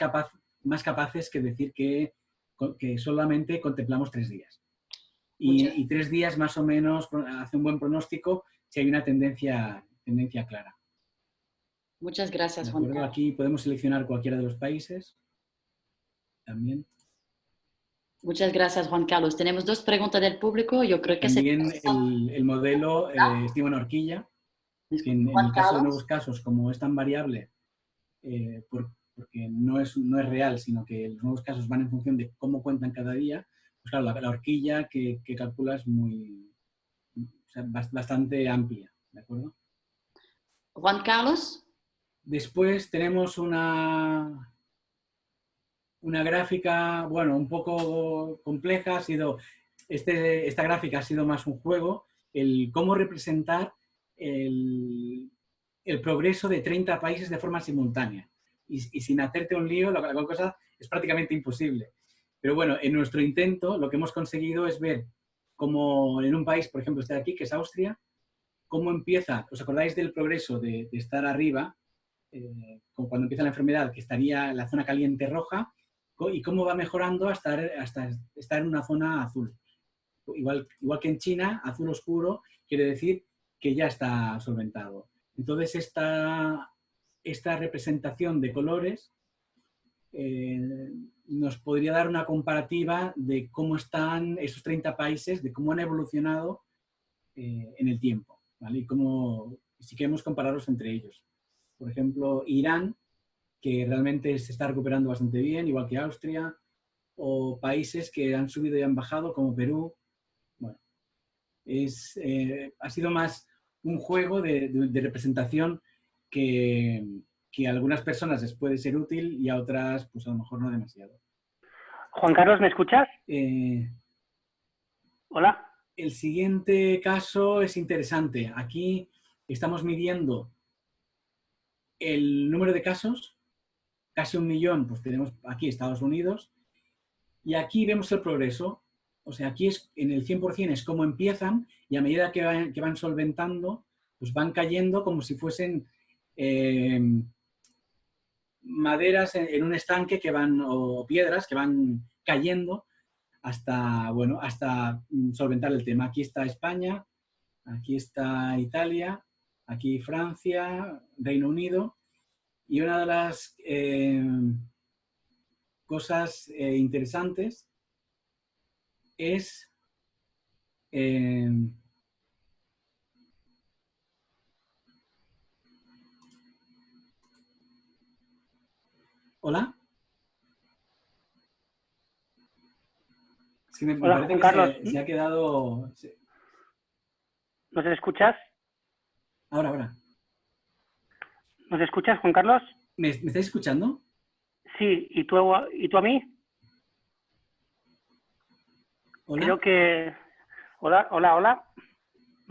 capaces que decir que solamente contemplamos 3 días. Y 3 días más o menos hace un buen pronóstico si hay una tendencia clara. Muchas gracias, Juan Carlos. Aquí podemos seleccionar cualquiera de los países también. Muchas gracias, Juan Carlos. Tenemos 2 preguntas del público. Yo creo que también el modelo estima una horquilla, que en el caso de nuevos casos, como es tan variable, porque no es real, sino que los nuevos casos van en función de cómo cuentan cada día, pues claro, la horquilla que calcula es bastante amplia, ¿de acuerdo? Juan Carlos. Después tenemos una gráfica, bueno, un poco compleja. Esta gráfica ha sido más un juego, el cómo representar el progreso de 30 países de forma simultánea. Y sin hacerte un lío, la cosa es prácticamente imposible. Pero bueno, en nuestro intento lo que hemos conseguido es ver cómo en un país, por ejemplo, este de aquí, que es Austria, cómo empieza, ¿os acordáis del progreso de estar arriba? Como cuando empieza la enfermedad, que estaría en la zona caliente roja, y cómo va mejorando hasta estar en una zona azul. Igual que en China, azul oscuro quiere decir que ya está solventado. Entonces, esta representación de colores nos podría dar una comparativa de cómo están esos 30 países, de cómo han evolucionado en el tiempo, ¿vale? Y si queremos compararlos entre ellos. Por ejemplo, Irán, que realmente se está recuperando bastante bien, igual que Austria, o países que han subido y han bajado, como Perú. Bueno, ha sido más un juego de representación que a algunas personas les puede ser útil y a otras, pues a lo mejor no demasiado. Juan Carlos, ¿me escuchas? Hola. El siguiente caso es interesante. Aquí estamos midiendo el número de casos, casi 1 millón, pues tenemos aquí Estados Unidos, y aquí vemos el progreso. O sea, aquí en el 100% es cómo empiezan y a medida que van solventando, pues van cayendo como si fuesen maderas en un estanque o piedras que van cayendo hasta solventar el tema. Aquí está España, aquí está Italia, aquí Francia, Reino Unido. Y una de las cosas interesantes es ¿Hola? Sí, me Hola, parece Juan Carlos. se ha quedado... ¿Nos escuchas? Ahora. ¿Nos escuchas, Juan Carlos? ¿Me estáis escuchando? Sí, ¿y tú a mí? ¿Hola? Creo que... Hola.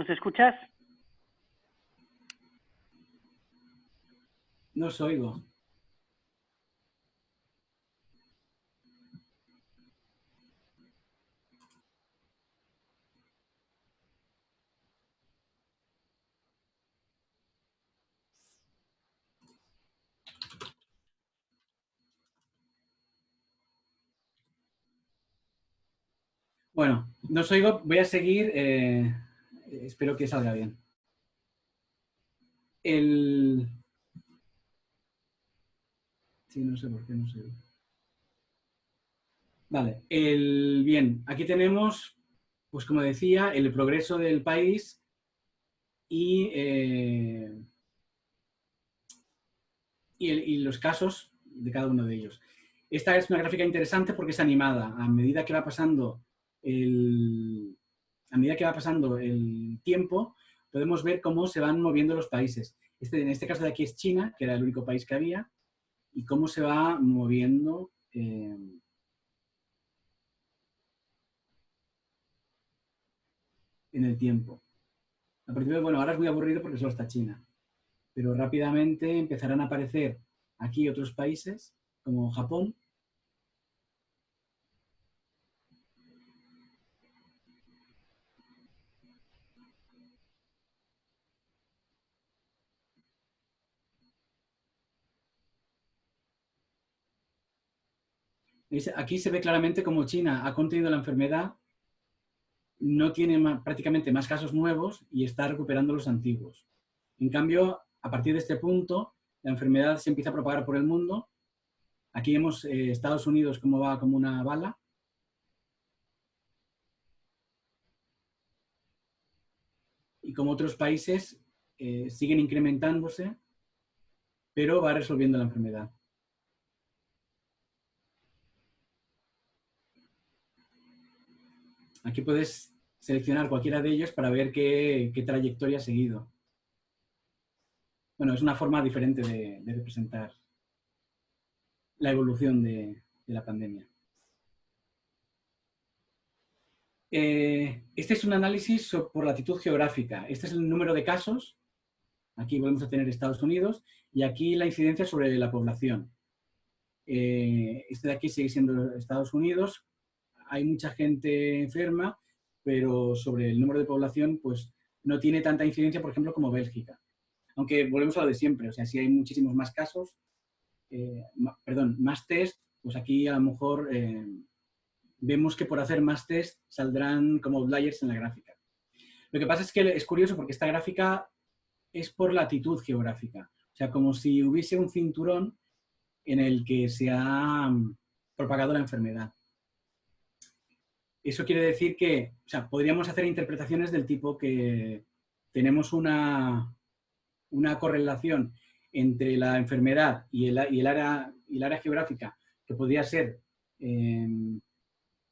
¿Nos escuchas? No os oigo. Bueno, no os oigo, voy a seguir, espero que salga bien. Sí, no sé por qué no se oye. Vale, bien, aquí tenemos, pues como decía, el progreso del país y los casos de cada uno de ellos. Esta es una gráfica interesante porque es animada. A medida que va pasando el tiempo, podemos ver cómo se van moviendo los países. En este caso de aquí es China, que era el único país que había, y cómo se va moviendo en el tiempo. A partir de, bueno, ahora es muy aburrido porque solo está China, pero rápidamente empezarán a aparecer aquí otros países, como Japón. Aquí se ve claramente cómo China ha contenido la enfermedad, no tiene prácticamente más casos nuevos y está recuperando los antiguos. En cambio, a partir de este punto, la enfermedad se empieza a propagar por el mundo. Aquí vemos Estados Unidos cómo va como una bala. Y como otros países siguen incrementándose, pero va resolviendo la enfermedad. Aquí puedes seleccionar cualquiera de ellos para ver qué trayectoria ha seguido. Bueno, es una forma diferente de representar la evolución de la pandemia. Este es un análisis por latitud geográfica. Este es el número de casos. Aquí volvemos a tener Estados Unidos y aquí la incidencia sobre la población. Este de aquí sigue siendo Estados Unidos. Hay mucha gente enferma, pero sobre el número de población pues no tiene tanta incidencia, por ejemplo, como Bélgica. Aunque volvemos a lo de siempre, o sea, si hay muchísimos más casos, más test, pues aquí a lo mejor vemos que por hacer más test saldrán como outliers en la gráfica. Lo que pasa es que es curioso porque esta gráfica es por latitud geográfica. O sea, como si hubiese un cinturón en el que se ha propagado la enfermedad. Eso quiere decir que, o sea, podríamos hacer interpretaciones del tipo que tenemos una correlación entre la enfermedad y el área geográfica, que podría ser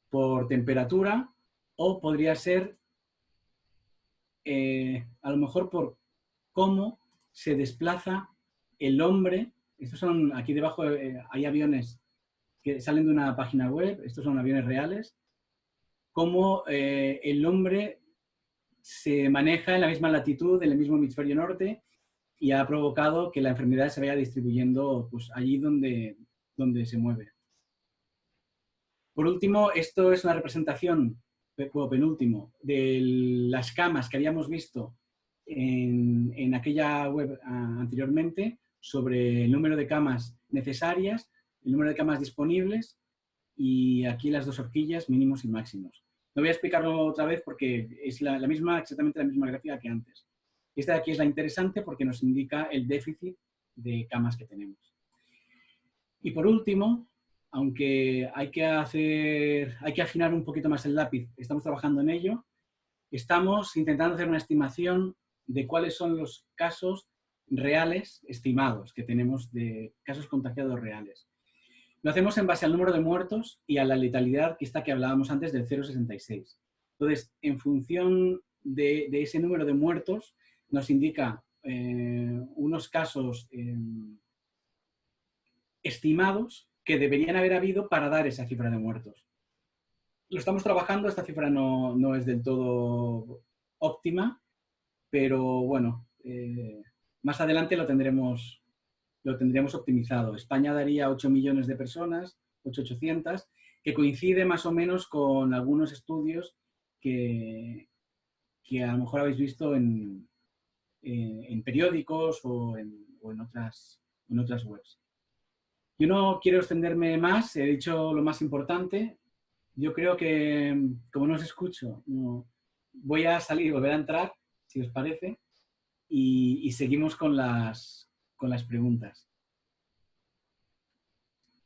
por temperatura o podría ser a lo mejor por cómo se desplaza el hombre. Estos son, aquí debajo hay aviones que salen de una página web, estos son aviones reales, cómo el hombre se maneja en la misma latitud, en el mismo hemisferio norte, y ha provocado que la enfermedad se vaya distribuyendo pues, allí donde se mueve. Por último, esto es una representación, penúltimo, de las camas que habíamos visto en aquella web anteriormente sobre el número de camas necesarias, el número de camas disponibles y aquí las dos horquillas, mínimos y máximos. No voy a explicarlo otra vez porque es exactamente la misma gráfica que antes. Esta de aquí es la interesante porque nos indica el déficit de camas que tenemos. Y por último, aunque hay que afinar un poquito más el lápiz, estamos trabajando en ello, estamos intentando hacer una estimación de cuáles son los casos reales estimados que tenemos de casos contagiados reales. Lo hacemos en base al número de muertos y a la letalidad que hablábamos antes del 0,66. Entonces, en función de ese número de muertos, nos indica unos casos estimados que deberían haber habido para dar esa cifra de muertos. Lo estamos trabajando, esta cifra no es del todo óptima, pero bueno, más adelante lo tendremos optimizado. España daría 8 millones de personas, 800, que coincide más o menos con algunos estudios que a lo mejor habéis visto en periódicos o en otras webs. Yo no quiero extenderme más, he dicho lo más importante. Yo creo que, como no os escucho, voy a salir y volver a entrar, si os parece, y seguimos con las preguntas.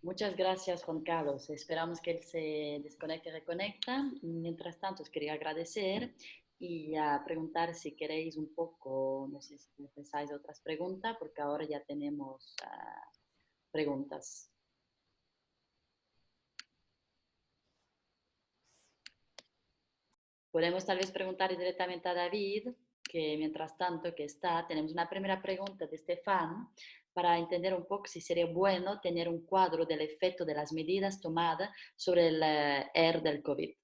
Muchas gracias, Juan Carlos. Esperamos que él se desconecte y reconecta. Mientras tanto, os quería agradecer y preguntar si queréis un poco, no sé si pensáis otras preguntas, porque ahora ya tenemos preguntas. Podemos tal vez preguntar directamente a David, que mientras tanto que está, tenemos una primera pregunta de Stefan para entender un poco si sería bueno tener un cuadro del efecto de las medidas tomadas sobre el ER del COVID.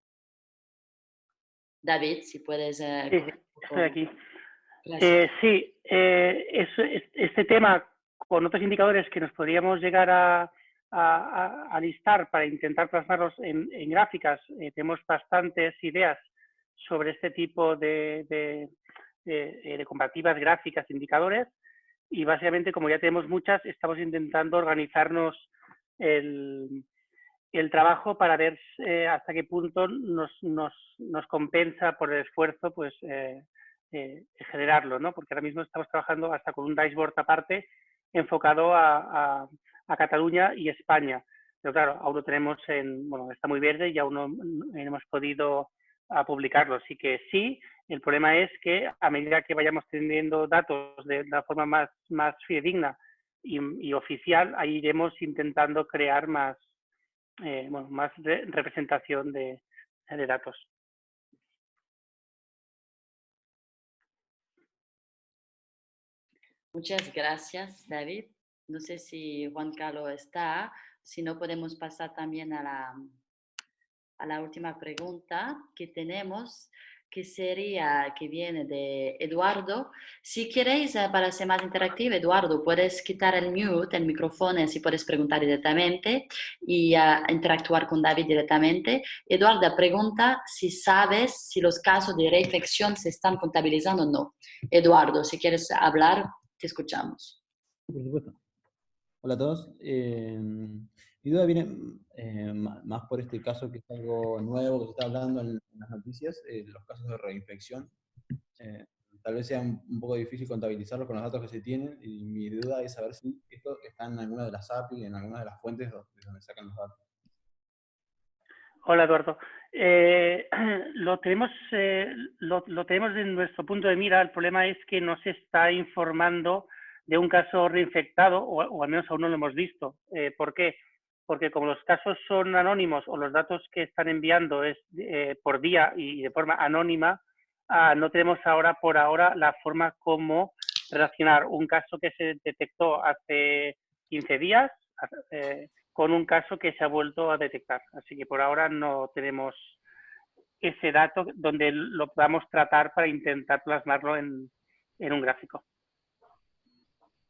David, si puedes... Sí, estoy aquí. Gracias. Este tema con otros indicadores que nos podríamos llegar a listar para intentar plasmarlos en gráficas, tenemos bastantes ideas sobre este tipo de comparativas gráficas, indicadores, y básicamente, como ya tenemos muchas, estamos intentando organizarnos el trabajo para ver hasta qué punto nos compensa por el esfuerzo pues generarlo, ¿no? Porque ahora mismo estamos trabajando hasta con un dashboard aparte enfocado a Cataluña y España. Pero claro, aún lo tenemos bueno, está muy verde y aún no hemos podido publicarlo. Así que sí, el problema es que a medida que vayamos teniendo datos de la forma más fidedigna y oficial, ahí iremos intentando crear más representación de datos. Muchas gracias, David. No sé si Juan Carlos está, si no podemos pasar también a la última pregunta que tenemos, que sería, que viene de Eduardo. Si queréis, para ser más interactivo, Eduardo, puedes quitar el mute, el micrófono, así puedes preguntar directamente y interactuar con David directamente. Eduardo pregunta si sabes si los casos de reinfección se están contabilizando o no. Eduardo, si quieres hablar, te escuchamos. Por supuesto. Hola a todos. Mi duda viene más por este caso que es algo nuevo que se está hablando en las noticias, los casos de reinfección. Tal vez sea un poco difícil contabilizarlo con los datos que se tienen, y mi duda es saber si esto está en alguna de las API, en alguna de las fuentes de donde sacan los datos. Hola, Eduardo. Lo tenemos en nuestro punto de mira. El problema es que no se está informando de un caso reinfectado, o al menos aún no lo hemos visto. ¿Por qué? Porque como los casos son anónimos o los datos que están enviando es por día y de forma anónima, no tenemos por ahora la forma como relacionar un caso que se detectó hace 15 días con un caso que se ha vuelto a detectar. Así que por ahora no tenemos ese dato donde lo podamos tratar para intentar plasmarlo en un gráfico.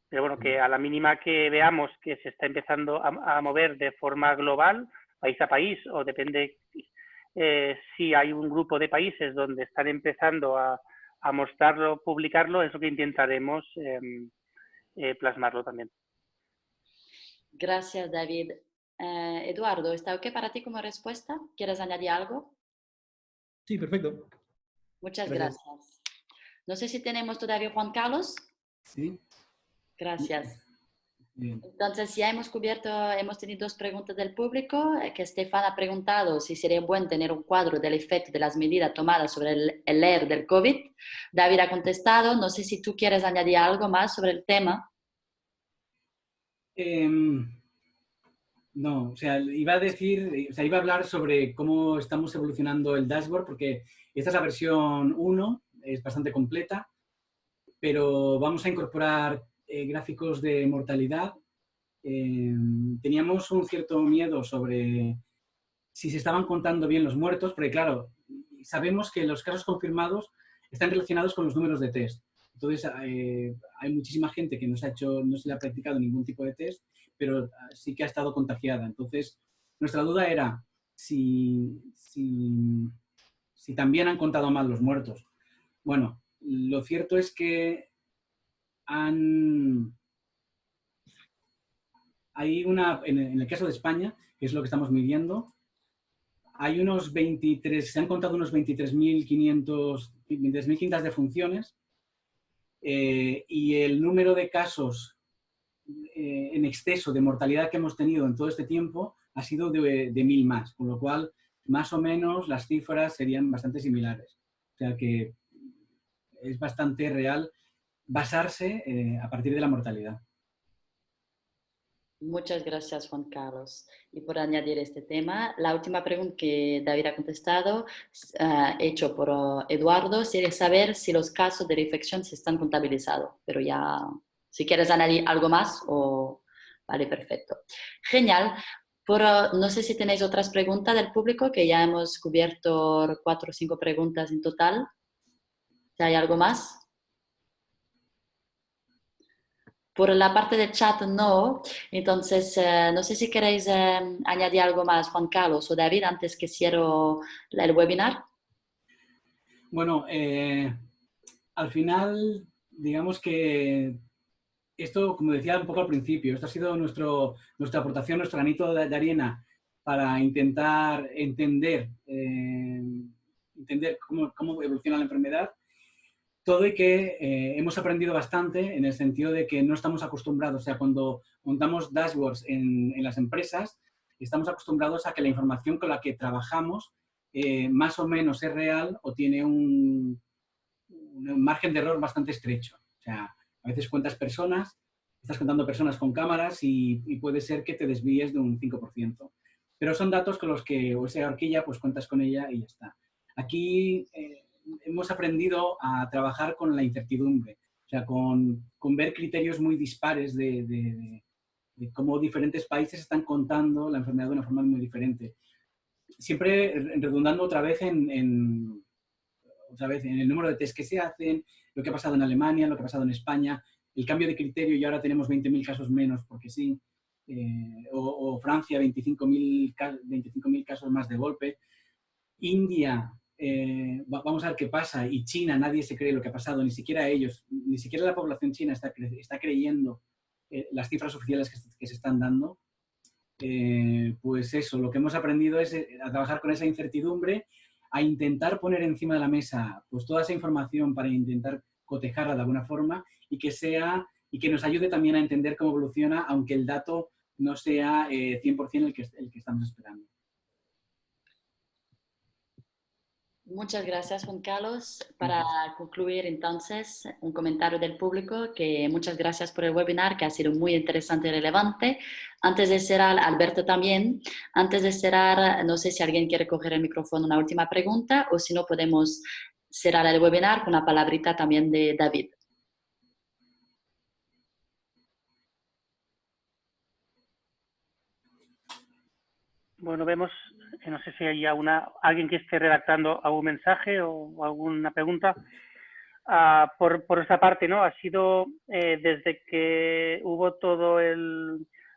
Pero bueno, que a la mínima que veamos que se está empezando a mover de forma global, país a país, o depende si hay un grupo de países donde están empezando a mostrarlo, publicarlo, es lo que intentaremos plasmarlo también. Gracias, David. Eduardo, ¿está ok para ti como respuesta? ¿Quieres añadir algo? Sí, perfecto. Muchas gracias. No sé si tenemos todavía Juan Carlos. Sí. Gracias. Bien. Entonces ya hemos tenido dos preguntas del público, que Stefan ha preguntado si sería bueno tener un cuadro del efecto de las medidas tomadas sobre el ER del COVID. David ha contestado. No sé si tú quieres añadir algo más sobre el tema. No, o sea, iba a hablar sobre cómo estamos evolucionando el dashboard, porque esta es la versión 1, es bastante completa, pero vamos a incorporar gráficos de mortalidad. Teníamos un cierto miedo sobre si se estaban contando bien los muertos, porque claro, sabemos que los casos confirmados están relacionados con los números de test. Entonces, hay muchísima gente que no se le ha practicado ningún tipo de test, pero sí que ha estado contagiada. Entonces, nuestra duda era si también han contado mal los muertos. Bueno, lo cierto es que hay en el caso de España, que es lo que estamos midiendo, se han contado unos 23.500 defunciones, y el número de casos en exceso de mortalidad que hemos tenido en todo este tiempo ha sido de 1.000 más, con lo cual más o menos las cifras serían bastante similares. O sea que es bastante real basarse a partir de la mortalidad. Muchas gracias, Juan Carlos. Y por añadir este tema, la última pregunta que David ha contestado, hecho por Eduardo, sería saber si los casos de reinfección se están contabilizados. Pero ya, si quieres añadir algo más, vale, perfecto. Genial. No sé si tenéis otras preguntas del público, que ya hemos cubierto 4 o 5 preguntas en total. Si hay algo más. Por la parte del chat no, entonces no sé si queréis añadir algo más, Juan Carlos o David, antes que cierro el webinar. Bueno, al final, digamos que esto, como decía un poco al principio, esto ha sido nuestra aportación, nuestro granito de arena para intentar entender cómo evoluciona la enfermedad. Todo y que hemos aprendido bastante en el sentido de que no estamos acostumbrados, o sea, cuando montamos dashboards en las empresas, estamos acostumbrados a que la información con la que trabajamos más o menos es real o tiene un margen de error bastante estrecho. O sea, a veces cuentas personas, estás contando personas con cámaras y puede ser que te desvíes de un 5%. Pero son datos con los que, o esa horquilla, pues cuentas con ella y ya está. Aquí hemos aprendido a trabajar con la incertidumbre, o sea, con ver criterios muy dispares de cómo diferentes países están contando la enfermedad de una forma muy diferente. Siempre redundando otra vez en el número de test que se hacen, lo que ha pasado en Alemania, lo que ha pasado en España, el cambio de criterio y ahora tenemos 20.000 casos menos porque sí, o Francia 25.000 casos más de golpe. India, vamos a ver qué pasa, y China, nadie se cree lo que ha pasado, ni siquiera ellos, ni siquiera la población china está creyendo las cifras oficiales que se están dando. Pues eso, lo que hemos aprendido es a trabajar con esa incertidumbre, a intentar poner encima de la mesa pues toda esa información para intentar cotejarla de alguna forma y que nos ayude también a entender cómo evoluciona, aunque el dato no sea 100% el que estamos esperando. Muchas gracias, Juan Carlos. Para concluir, entonces, un comentario del público, que muchas gracias por el webinar, que ha sido muy interesante y relevante. Antes de cerrar, Alberto también, antes de cerrar, no sé si alguien quiere coger el micrófono, una última pregunta, o si no, podemos cerrar el webinar con una palabrita también de David. Bueno, vemos, no sé si hay alguien que esté redactando algún mensaje o alguna pregunta. Por esa parte, ¿no? Ha sido desde que hubo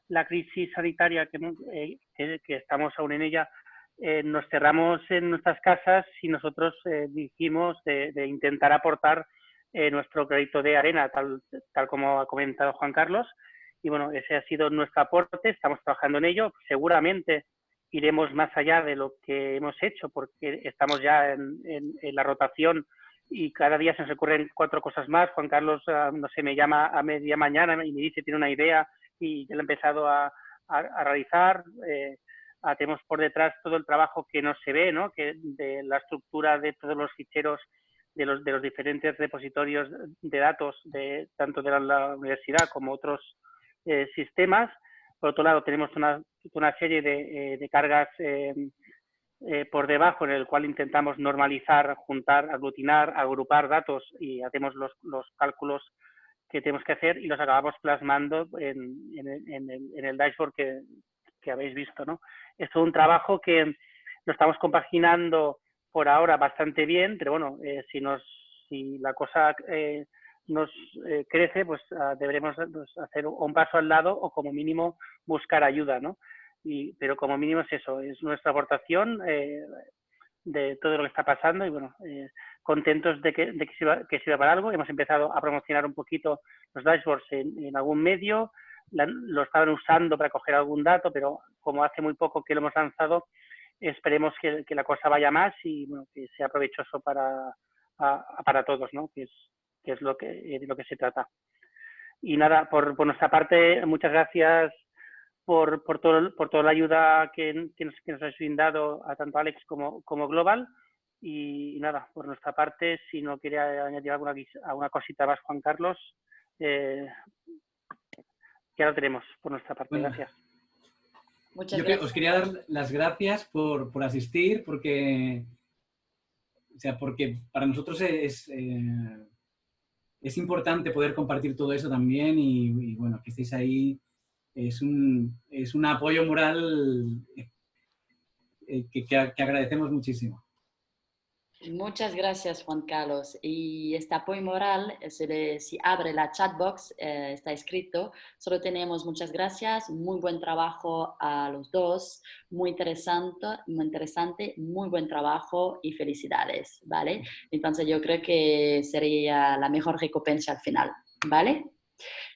la crisis sanitaria que estamos aún en ella, nos cerramos en nuestras casas y nosotros dijimos de intentar aportar nuestro granito de arena, tal como ha comentado Juan Carlos. Y bueno, ese ha sido nuestro aporte, estamos trabajando en ello. Seguramente iremos más allá de lo que hemos hecho porque estamos ya en la rotación y cada día se nos ocurren 4 cosas más. Juan Carlos, no sé, me llama a media mañana y me dice, tiene una idea y ya lo he empezado a realizar. Tenemos por detrás todo el trabajo que no se ve, ¿no? Que de la estructura de todos los ficheros de los diferentes repositorios de datos, tanto de la universidad como otros sistemas. Por otro lado, tenemos una serie de cargas por debajo en el cual intentamos normalizar, juntar, aglutinar, agrupar datos y hacemos los cálculos que tenemos que hacer y los acabamos plasmando en el dashboard que habéis visto, ¿no? Es todo un trabajo que lo estamos compaginando por ahora bastante bien, pero bueno, si nos si la cosa nos crece, pues deberemos hacer un paso al lado o como mínimo buscar ayuda, ¿no? Pero como mínimo es eso, es nuestra aportación de todo lo que está pasando y bueno, contentos de que sirva para algo. Hemos empezado a promocionar un poquito los dashboards en algún medio, lo estaban usando para coger algún dato, pero como hace muy poco que lo hemos lanzado, esperemos que la cosa vaya más y bueno, que sea provechoso para todos, ¿no? Que es lo que, de lo que se trata. Y nada, por nuestra parte, muchas gracias por toda la ayuda que nos habéis brindado a tanto Alex como Global. Y nada, por nuestra parte, si no quiere añadir alguna cosita más, Juan Carlos, ya lo tenemos por nuestra parte. Bueno, gracias. Muchas gracias. Os quería dar las gracias por asistir, porque para nosotros es importante poder compartir todo eso también y bueno, que estéis ahí es un apoyo moral que agradecemos muchísimo. Muchas gracias, Juan Carlos. Y este apoyo moral, si abre la chatbox, está escrito. Solo tenemos muchas gracias, muy buen trabajo a los dos, muy interesante, muy buen trabajo y felicidades, ¿vale? Entonces yo creo que sería la mejor recompensa al final, ¿vale?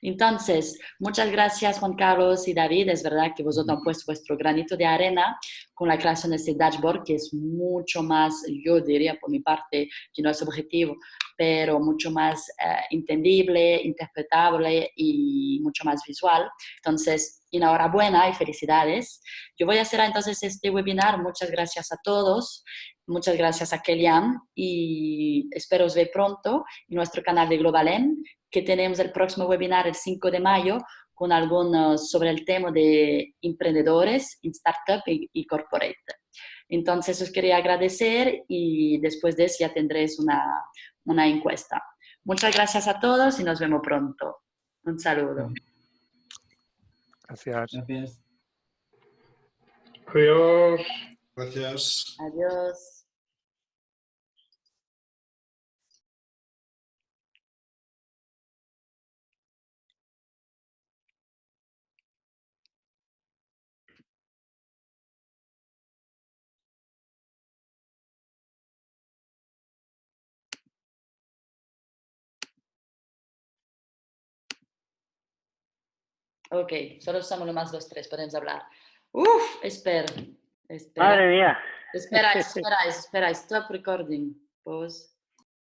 Entonces, muchas gracias Juan Carlos y David, es verdad que vosotros han puesto vuestro granito de arena con la creación de este dashboard, que es mucho más, yo diría por mi parte, que no es objetivo, pero mucho más entendible, interpretable y mucho más visual. Entonces, enhorabuena y felicidades. Yo voy a hacer entonces este webinar, muchas gracias a todos. Muchas gracias a Kellyanne y espero os ver pronto en nuestro canal de GlobalM, que tenemos el próximo webinar el 5 de mayo con algunos sobre el tema de emprendedores en startup y corporate. Entonces os quería agradecer y después de eso ya tendréis una encuesta. Muchas gracias a todos y nos vemos pronto. Un saludo. Gracias. Gracias. Adiós. Gracias. Adiós. Ok, solo somos lo más los tres, podemos hablar. Uf, espera. Madre mía. Espera, stop recording. Pause.